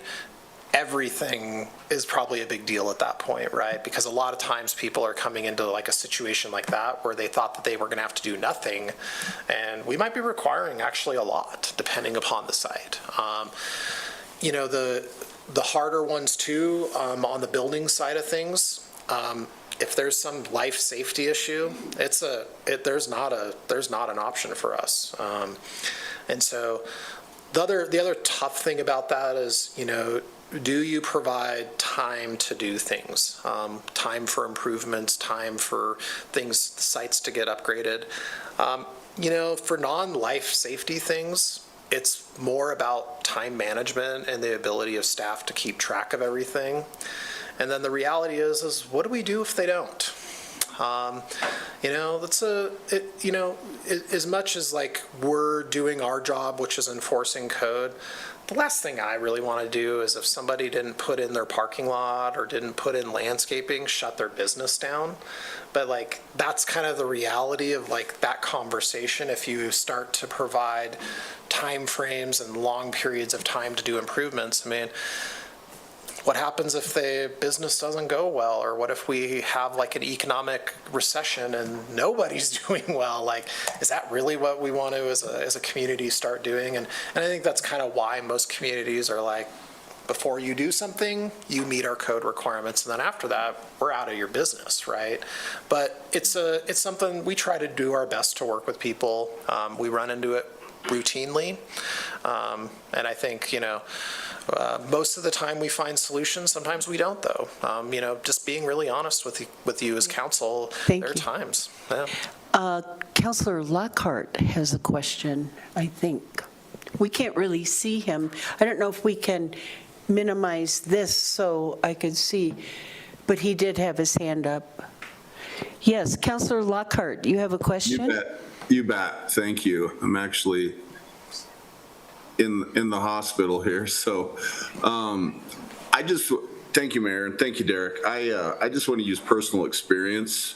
everything is probably a big deal at that point, right? Because a lot of times people are coming into like a situation like that where they thought that they were gonna have to do nothing, and we might be requiring actually a lot, depending upon the site. You know, the harder ones too, on the building side of things, if there's some life safety issue, there's not an option for us. And so the other tough thing about that is, you know, do you provide time to do things? Time for improvements, time for sites to get upgraded. You know, for non-life safety things, it's more about time management and the ability of staff to keep track of everything. And then the reality is what do we do if they don't? You know, as much as like we're doing our job, which is enforcing code, the last thing I really want to do is if somebody didn't put in their parking lot or didn't put in landscaping, shut their business down. But like, that's kind of the reality of like that conversation. If you start to provide time frames and long periods of time to do improvements, I mean, what happens if the business doesn't go well? Or what if we have like an economic recession and nobody's doing well? Like, is that really what we want to as a community start doing? And I think that's kind of why most communities are like, before you do something, you meet our code requirements, and then after that, we're out of your business, right? But it's something we try to do our best to work with people. We run into it routinely, and I think, you know, most of the time we find solutions. Sometimes we don't, though. You know, just being really honest with you as council. There are times. Yeah. Councilor Lockhart has a question, I think. We can't really see him. I don't know if we can minimize this so I could see, but he did have his hand up. Yes, Councilor Lockhart, you have a question? You bet. Thank you. I'm actually in the hospital here, so thank you, Mayor, and thank you, Derek. I just want to use personal experience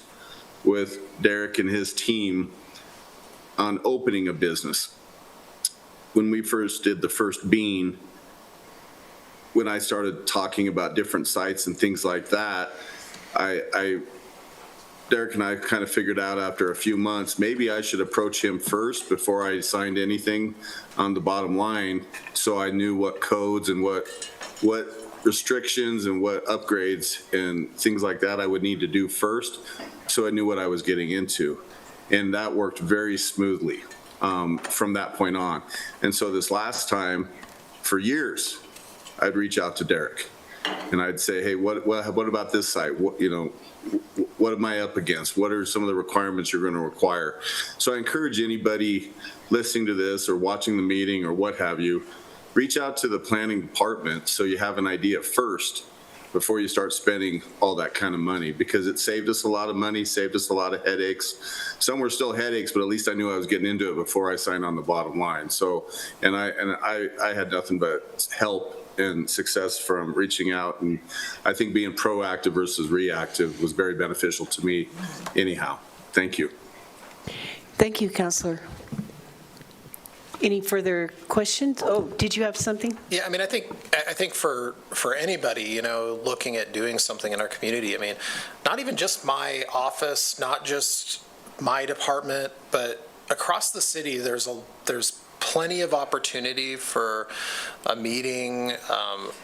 with Derek and his team on opening a business. When we first did the first bean, when I started talking about different sites and things like that, Derek and I kind of figured out after a few months, maybe I should approach him first before I signed anything on the bottom line, so I knew what codes and what restrictions and what upgrades and things like that I would need to do first, so I knew what I was getting into. And that worked very smoothly from that point on. And so this last time, for years, I'd reach out to Derek and I'd say, hey, what about this site? What am I up against? What are some of the requirements you're going to require? So I encourage anybody listening to this or watching the meeting or what have you, reach out to the planning department so you have an idea first before you start spending all that kind of money, because it saved us a lot of money, saved us a lot of headaches. Some were still headaches, but at least I knew I was getting into it before I signed on the bottom line. So, and I had nothing but help and success from reaching out, and I think being proactive versus reactive was very beneficial to me anyhow. Thank you. Thank you, Counselor. Any further questions? Oh, did you have something? Yeah, I mean, I think for anybody, looking at doing something in our community, I mean, not even just my office, not just my department, but across the city, there's plenty of opportunity for a meeting,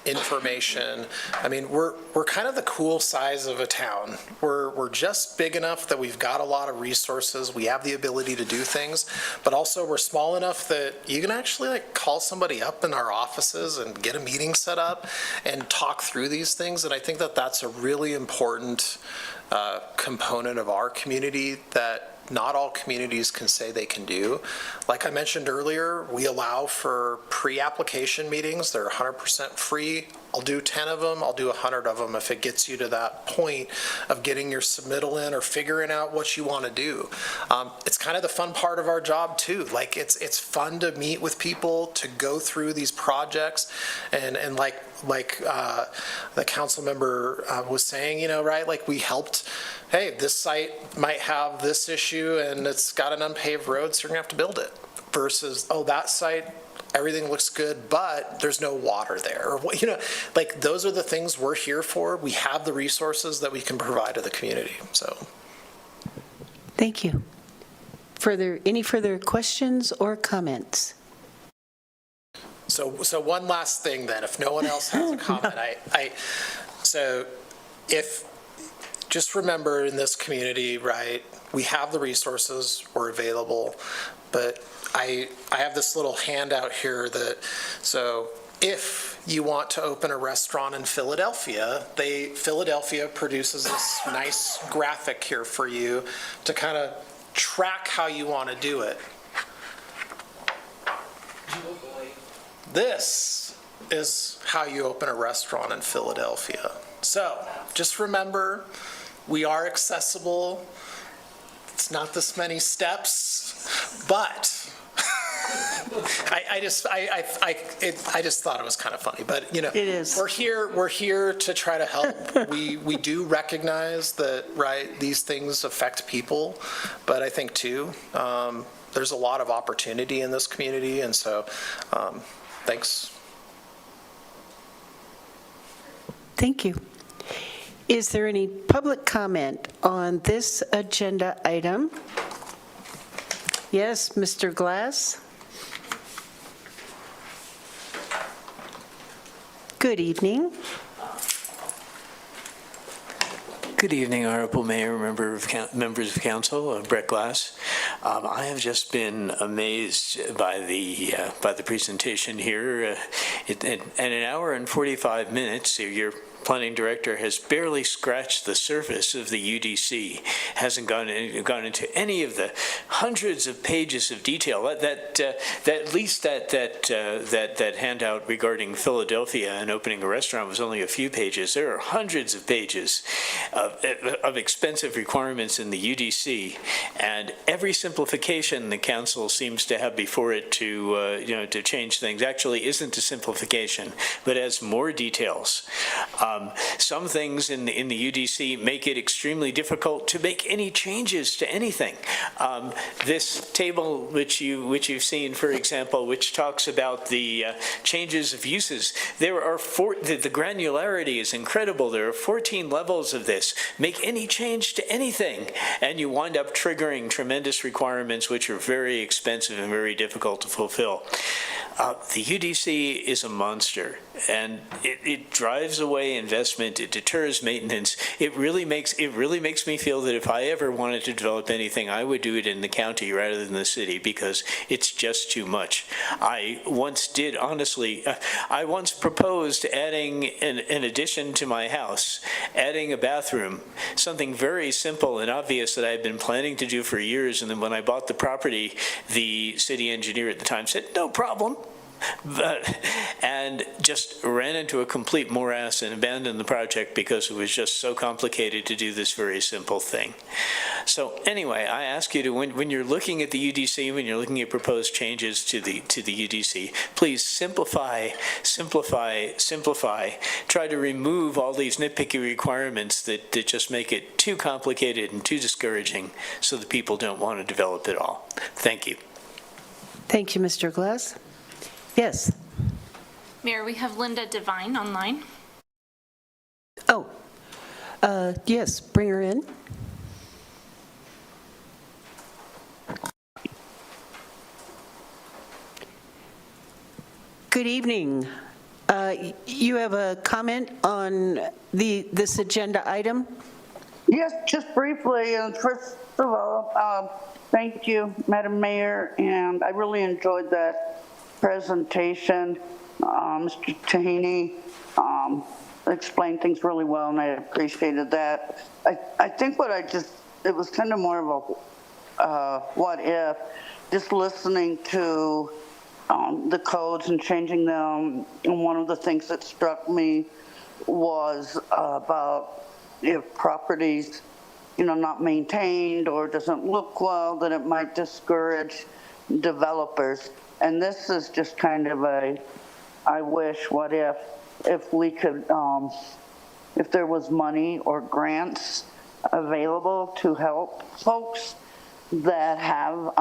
information. I mean, we're kind of the cool size of a town. We're just big enough that we've got a lot of resources. We have the ability to do things, but also we're small enough that you can actually call somebody up in our offices and get a meeting set up and talk through these things. And I think that that's a really important component of our community that not all communities can say they can do. Like I mentioned earlier, we allow for pre-application meetings. They're 100% free. I'll do 10 of them. I'll do 100 of them if it gets you to that point of getting your submittal in or figuring out what you want to do. It's kind of the fun part of our job too. Like it's fun to meet with people, to go through these projects, and like the council member was saying, right? Like we helped. Hey, this site might have this issue and it's got an unpaved road, so you're gonna have to build it. Versus, oh, that site, everything looks good, but there's no water there. Or like those are the things we're here for. We have the resources that we can provide to the community. So, thank you. Any further questions or comments? So one last thing then, if no one else has a comment, just remember in this community, right, we have the resources, we're available, but I have this little handout here so if you want to open a restaurant in Philadelphia, Philadelphia produces this nice graphic here for you to kind of track how you want to do it. This is how you open a restaurant in Philadelphia. So just remember, we are accessible. It's not this many steps, but I just thought it was kind of funny. But it is. We're here to try to help. We do recognize that, right, these things affect people, but I think too there's a lot of opportunity in this community, and so thanks. Thank you. Is there any public comment on this agenda item? Yes, Mr. Glass? Good evening. Good evening, Honorable Mayor, members of council, Brett Glass. I have just been amazed by the presentation here. In an hour and 45 minutes, your planning director has barely scratched the surface of the UDC, hasn't gone into any of the hundreds of pages of detail. At least that handout regarding Philadelphia and opening a restaurant was only a few pages. There are hundreds of pages of expensive requirements in the UDC, and every simplification the council seems to have before it to change things actually isn't a simplification, but has more details. Some things in the UDC make it extremely difficult to make any changes to anything. This table, which you've seen, for example, which talks about the changes of uses, there are the granularity is incredible. There are 14 levels of this. Make any change to anything, and you wind up triggering tremendous requirements which are very expensive and very difficult to fulfill. The UDC is a monster, and it drives away investment. It deters maintenance. It really makes me feel that if I ever wanted to develop anything, I would do it in the county rather than the city, because it's just too much. I once proposed adding an addition to my house, adding a bathroom, something very simple and obvious that I had been planning to do for years. And then when I bought the property, the city engineer at the time said, no problem. And just ran into a complete morass and abandoned the project because it was just so complicated to do this very simple thing. So anyway, I ask you to, when you're looking at the UDC, when you're looking at proposed changes to the UDC, please simplify. Try to remove all these nitpicky requirements that just make it too complicated and too discouraging, so that people don't want to develop at all. Thank you. Thank you, Mr. Glass. Yes. Mayor, we have Linda Devine online. Oh, yes, bring her in. Good evening. You have a comment on this agenda item? Yes, just briefly. First of all, thank you, Madam Mayor, and I really enjoyed that presentation. Mr. Tahini explained things really well, and I appreciated that. I think it was kind of more of a what if, just listening to the codes and changing them. And one of the things that struck me was about if properties, not maintained or doesn't look well, that it might discourage developers. And this is just kind of I wish, what if we could, if there was money or grants available to help folks that have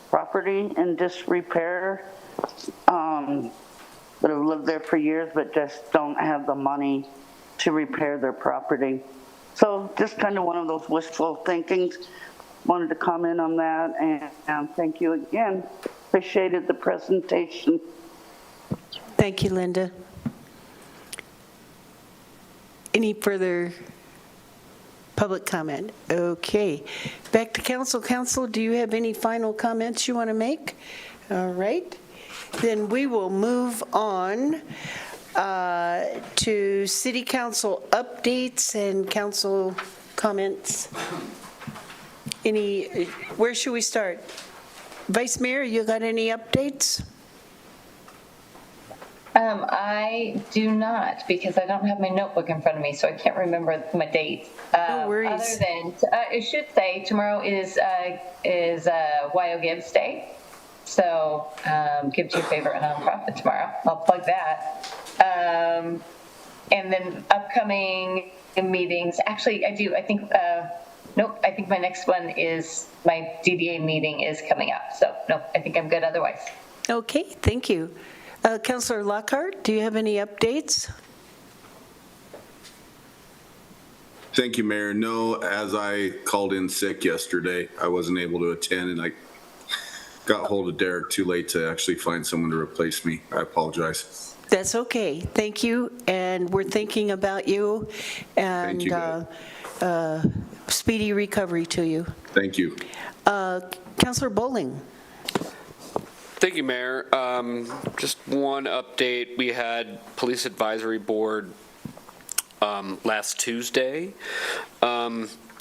property in disrepair, that have lived there for years but just don't have the money to repair their property. So just kind of one of those wishful thinkings. Wanted to comment on that, and thank you again. Appreciated the presentation. Thank you, Linda. Any further public comment? Okay. Back to council. Council, do you have any final comments you want to make? All right. Then we will move on to city council updates and council comments. Where should we start? Vice Mayor, you got any updates? I do not, because I don't have my notebook in front of me, so I can't remember my dates. No worries. Other than, it should say tomorrow is YO Gibbs Day. So give to your favorite nonprofit tomorrow. I'll plug that. And then upcoming meetings. Actually, I do. I think, nope, I think my next one is my DDA meeting is coming up. So, nope, I think I'm good otherwise. Okay, thank you. Councilor Lockhart, do you have any updates? Thank you, Mayor. No, as I called in sick yesterday, I wasn't able to attend, and I got hold of Derek too late to actually find someone to replace me. I apologize. That's okay. Thank you, and we're thinking about you, and Thank you, speedy recovery to you. Thank you. Councilor Bowling. Thank you, Mayor. Just one update. We had Police Advisory Board last Tuesday.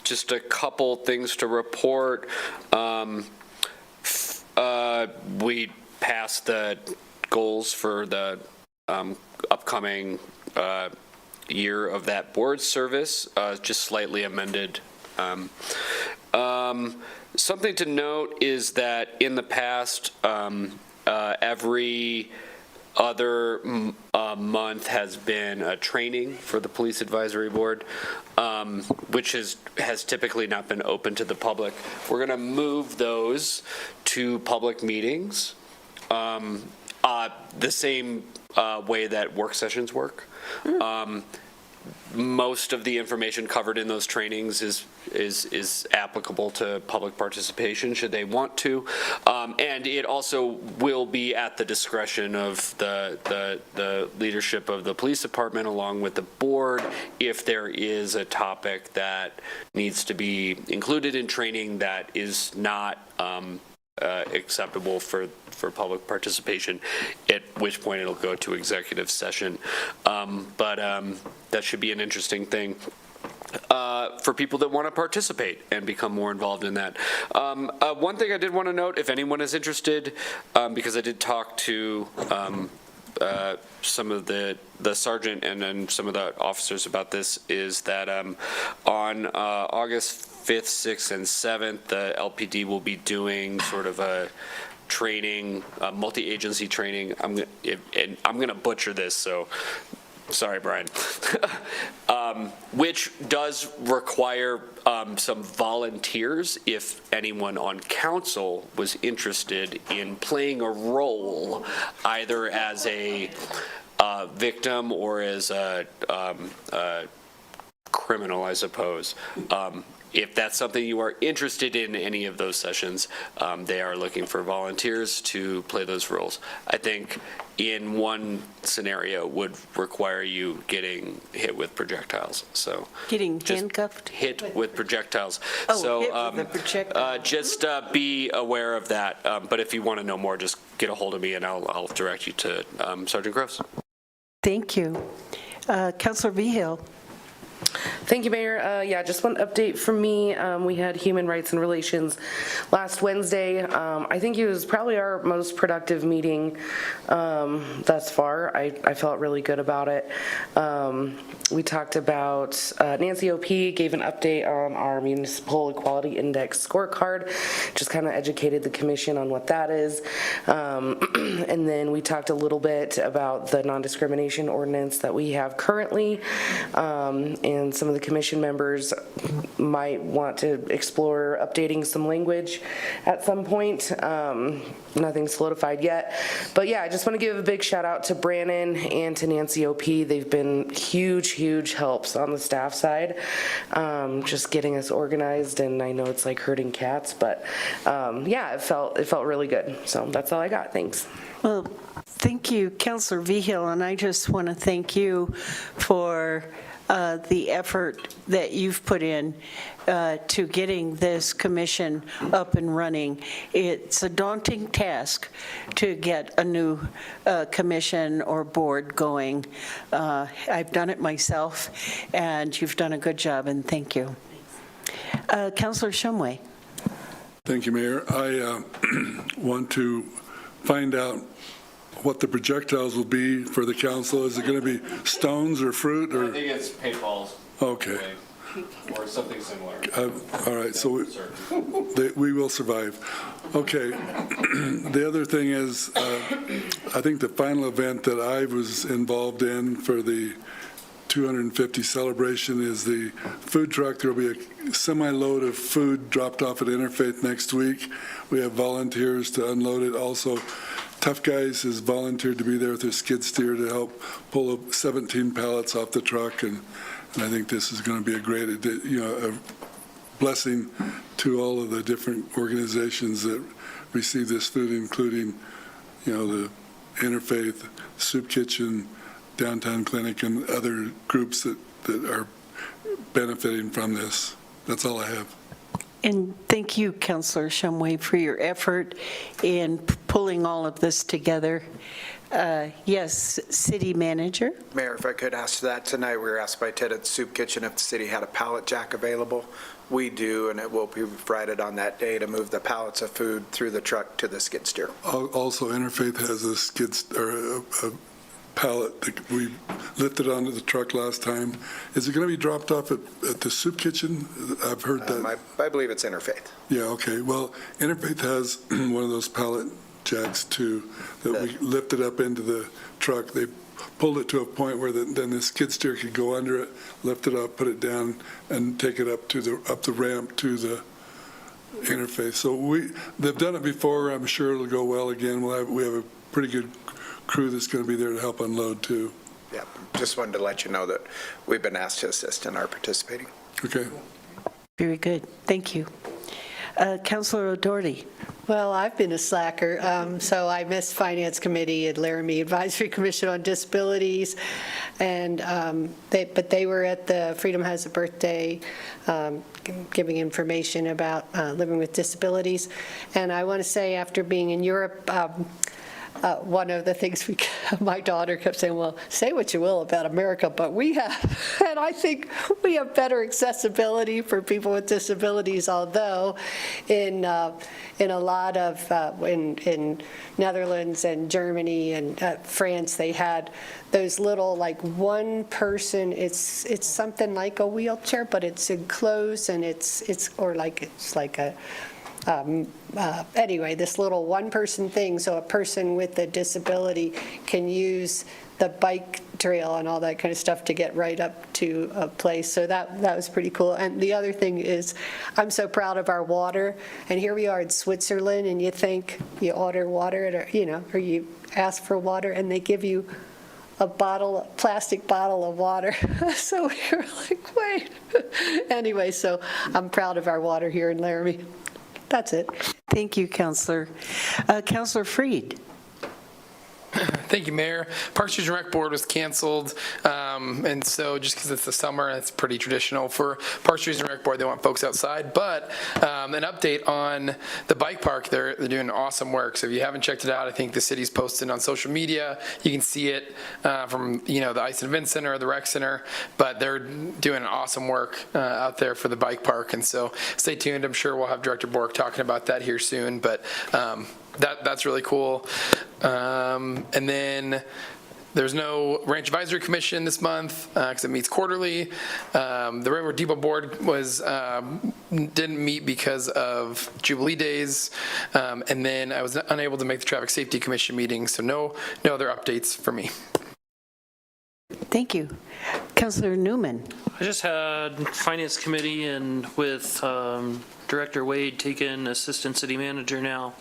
Just a couple things to report. We passed the goals for the upcoming year of that board service, just slightly amended. Something to note is that in the past, every other month has been a training for the Police Advisory Board, which has typically not been open to the public. We're going to move those to public meetings, the same way that work sessions work. most of the information covered in those trainings is applicable to public participation should they want to. And it also will be at the discretion of the leadership of the police department along with the board if there is a topic that needs to be included in training that is not acceptable for public participation, at which point it'll go to executive session. But that should be an interesting thing for people that want to participate and become more involved in that. One thing I did want to note, if anyone is interested, because I did talk to some of the sergeant and then some of the officers about this, is that on August 5th, 6th, and 7th, the LPD will be doing sort of a training, multi-agency training. I'm going to butcher this, so sorry, Brian. Which does require some volunteers if anyone on council was interested in playing a role, either as a victim or as a criminal, I suppose. If that's something you are interested in any of those sessions, they are looking for volunteers to play those roles. I think in one scenario would require you getting hit with projectiles. So Getting handcuffed? hit with projectiles. Oh, So hit with a projectile. just be aware of that. But if you want to know more, just get a hold of me and I'll direct you to Sergeant Gross. Thank you. Councilor Vigil. Thank you, Mayor. Yeah, just one update from me. We had Human Rights and Relations last Wednesday. I think it was probably our most productive meeting thus far. I felt really good about it. We talked about, Nancy OP gave an update on our Municipal Equality Index scorecard, just kind of educated the commission on what that is. And then we talked a little bit about the non-discrimination ordinance that we have currently, and some of the commission members might want to explore updating some language at some point. Nothing solidified yet. But yeah, I just want to give a big shout out to Brannon and to Nancy OP. They've been huge helps on the staff side, just getting us organized, and I know it's like herding cats, but yeah, it felt really good. So that's all I got. Thanks. Well, thank you, Councilor Vigil, and I just want to thank you for the effort that you've put in to getting this commission up and running. It's a daunting task to get a new commission or board going. I've done it myself, and you've done a good job, and thank you. Councilor Shumway. Thank you, Mayor. I want to find out what the projectiles will be for the council. Is it going to be stones or fruit? Or? I think it's paintballs. Okay. Or something similar. All right, so we will survive. Okay. The other thing is, I think the final event that I was involved in for the 250 celebration is the food truck. There will be a semi-load of food dropped off at Interfaith next week. We have volunteers to unload it. Also, Tough Guys has volunteered to be there with their skid steer to help pull up 17 pallets off the truck, and I think this is going to be a great, a blessing to all of the different organizations that receive this food, including, the Interfaith, Soup Kitchen, Downtown Clinic, and other groups that are benefiting from this. That's all I have. And thank you, Councilor Shumway, for your effort in pulling all of this together. Yes, City Manager. Mayor, if I could ask that, tonight we were asked by Ted at the Soup Kitchen if the city had a pallet jack available. We do, and it will be provided on that day to move the pallets of food through the truck to the skid steer. Also, Interfaith has a a pallet that we lifted onto the truck last time. Is it going to be dropped off at the Soup Kitchen? I've heard that. I believe it's Interfaith. Yeah, okay. Well, Interfaith has one of those pallet jacks too that we lifted up into the truck. They pulled it to a point where then the skid steer could go under it, lift it up, put it down, and take it up the ramp to the Interfaith. So they've done it before. I'm sure it'll go well again. We have a pretty good crew that's going to be there to help unload too. Yeah, just wanted to let you know that we've been asked to assist and are participating. Okay. Very good. Thank you. Councilor O'Doherty. Well, I've been a slacker, so I missed Finance Committee at Laramie Advisory Commission on Disabilities, and but they were at the Freedom Has a Birthday, giving information about living with disabilities. And I want to say, after being in Europe, one of the things my daughter kept saying, well, say what you will about America, but we have, and I think we have better accessibility for people with disabilities, although in a lot of, in Netherlands and Germany and France, they had those little, like, one person, it's something like a wheelchair, but it's enclosed, and it's like a, anyway, this little one-person thing, so a person with a disability can use the bike trail and all that kind of stuff to get right up to a place. So that was pretty cool. And the other thing is, I'm so proud of our water. And here we are in Switzerland, and you think you order water, or you ask for water, and they give you a plastic bottle of water. So we were like, wait. Anyway, so I'm proud of our water here in Laramie. That's it. Thank you, Councilor. Councilor Freed. Thank you, Mayor. Parks and Rec Board was canceled, and so just because it's the summer, it's pretty traditional for Parks and Rec Board. They want folks outside, but an update on the bike park. They're doing awesome work. So if you haven't checked it out, I think the city's posted on social media. You can see it from the Ice and Event Center or the Rec Center, but they're doing awesome work out there for the bike park. And so stay tuned. I'm sure we'll have Director Bork talking about that here soon, but that's really cool. And then there's no Ranch Advisory Commission this month because it meets quarterly. The Railroad Depot Board didn't meet because of Jubilee days. And then I was unable to make the Traffic Safety Commission meeting, so no other updates for me. Thank you. Councilor Newman. I just had Finance Committee, and with Director Wade taking Assistant City Manager now,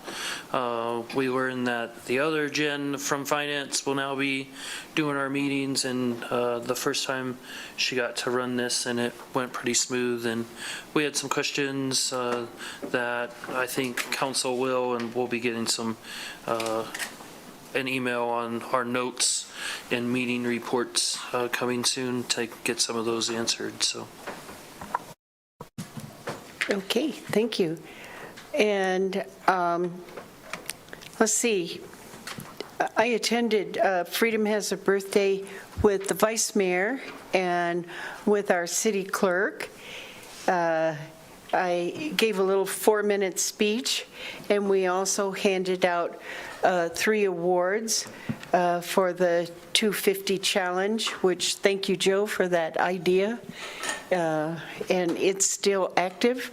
we learned that the other Jen from Finance will now be doing our meetings, and the first time she got to run this, and it went pretty smooth, and we had some questions that I think Council will, and we'll be getting some an email on our notes and meeting reports coming soon to get some of those answered. So. Okay, thank you. And let's see. I attended Freedom Has a Birthday with the Vice Mayor and with our city clerk. I gave a little 4-minute speech, and we also handed out 3 awards for the 250 Challenge, which, thank you, Joe, for that idea. And it's still active.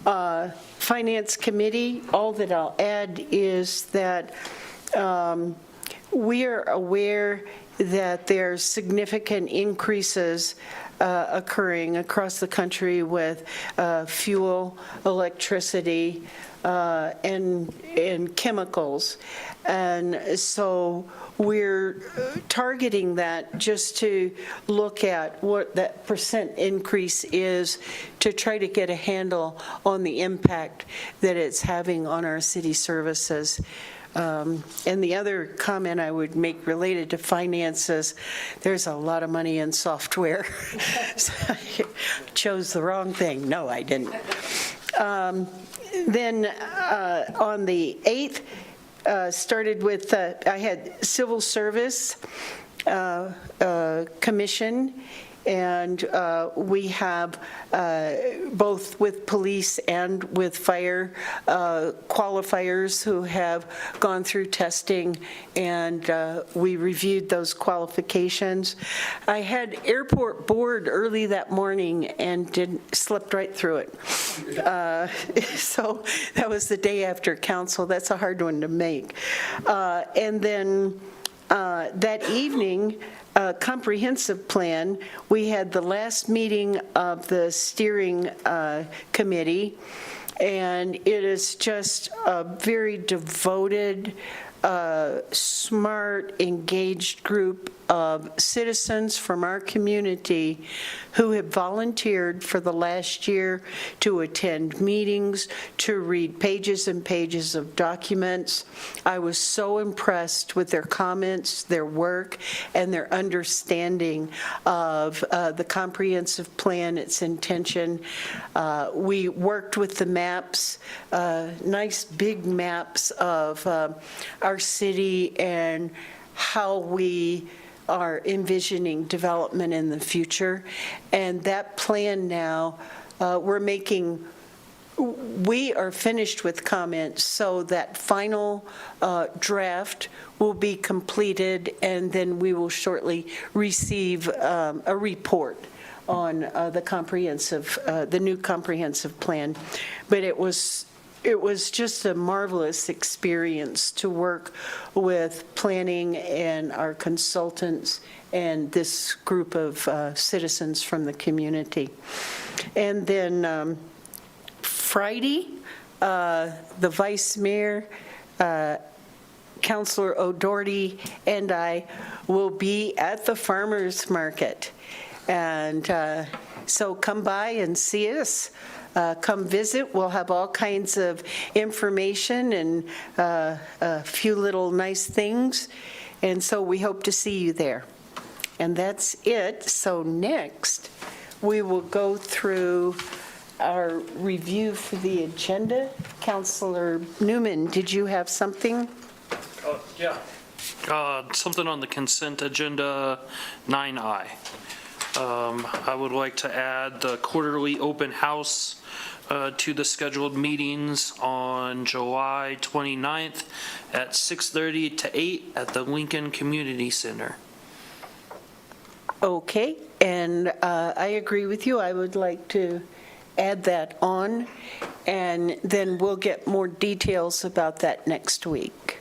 Finance Committee, all that I'll add is that we are aware that there's significant increases occurring across the country with fuel, electricity, and chemicals. And so we're targeting that just to look at what that percent increase is to try to get a handle on the impact that it's having on our city services. And the other comment I would make related to finances, there's a lot of money in software. So I chose the wrong thing. No, I didn't. Then on the 8th, started with, I had Civil Service Commission, and we have both with police and with fire qualifiers who have gone through testing, and we reviewed those qualifications. I had airport board early that morning and slept right through it. So that was the day after council. That's a hard one to make. And then that evening, comprehensive plan, we had the last meeting of the steering committee, and it is just a very devoted, smart, engaged group of citizens from our community who have volunteered for the last year to attend meetings, to read pages and pages of documents. I was so impressed with their comments, their work, and their understanding of the comprehensive plan, its intention. We worked with the maps, nice big maps of our city and how we are envisioning development in the future. And that plan now, we are finished with comments, so that final draft will be completed, and then we will shortly receive a report on the new comprehensive plan. But it was just a marvelous experience to work with planning and our consultants and this group of citizens from the community. And then Friday, the Vice Mayor, Councilor O'Doherty, and I will be at the farmers market. And so come by and see us. Come visit. We'll have all kinds of information and a few little nice things. And so we hope to see you there. And that's it. So next, we will go through our review for the agenda. Councilor Newman, did you have something? Yeah. Something on the consent agenda, 9I. I would like to add the quarterly open house to the scheduled meetings on July 29th at 6:30 to 8 at the Lincoln Community Center. Okay, and I agree with you. I would like to add that on, and then we'll get more details about that next week.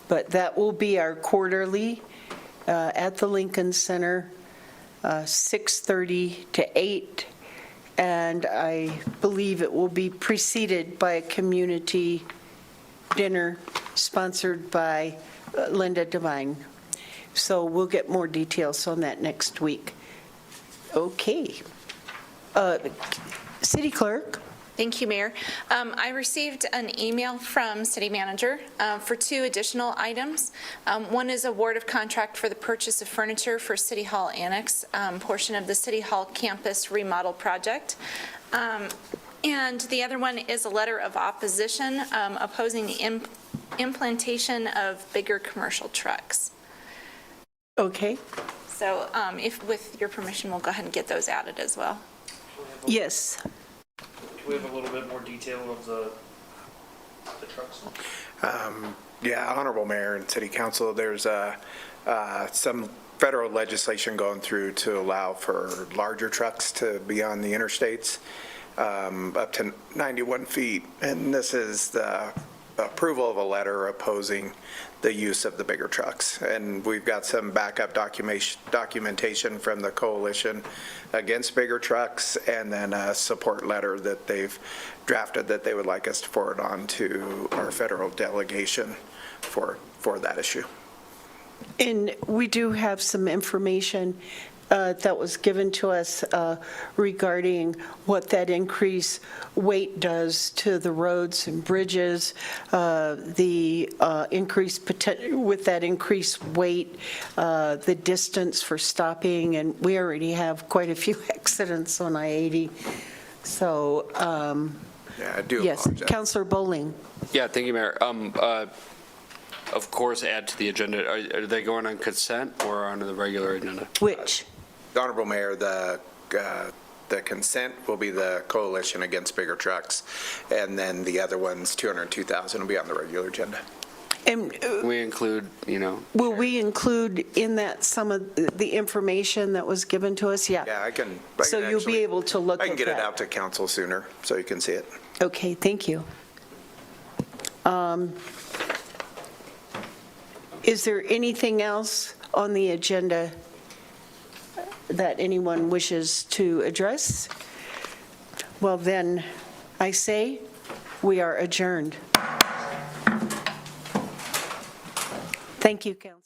But that will be our quarterly at the Lincoln Center, 6:30 to 8, and I believe it will be preceded by a community dinner sponsored by Linda Devine. So we'll get more details on that next week. Okay. City Clerk. Thank you, Mayor. I received an email from City Manager for 2 additional items. One is award of contract for the purchase of furniture for City Hall Annex, portion of the City Hall campus remodel project. And the other one is a letter of opposition opposing the implantation of bigger commercial trucks. Okay. So if, with your permission, we'll go ahead and get those added as well. Yes. Do we have a little bit more detail of the trucks? Yeah, Honorable Mayor and City Council, there's some federal legislation going through to allow for larger trucks to be on the interstates, up to 91 feet. And this is the approval of a letter opposing the use of the bigger trucks. And we've got some backup documentation from the coalition against bigger trucks, and then a support letter that they've drafted that they would like us to forward on to our federal delegation for that issue. And we do have some information that was given to us regarding what that increased weight does to the roads and bridges, the with that increased weight, the distance for stopping, and we already have quite a few accidents on I-80. So, yeah, I do yes, apologize. Councilor Bowling. Yeah, thank you, Mayor. Of course, add to the agenda. Are they going on consent or on the regular agenda? Which? Honorable Mayor, the consent will be the coalition against bigger trucks, and then the other ones, 202,000, will be on the regular agenda. And we include, will we include in that some of the information that was given to us? Yeah. Yeah, I can So you'll be able to look at that. I can get it out to council sooner, so you can see it. Okay, thank you. Is there anything else on the agenda that anyone wishes to address? Well, then, I say we are adjourned. Thank you, Council.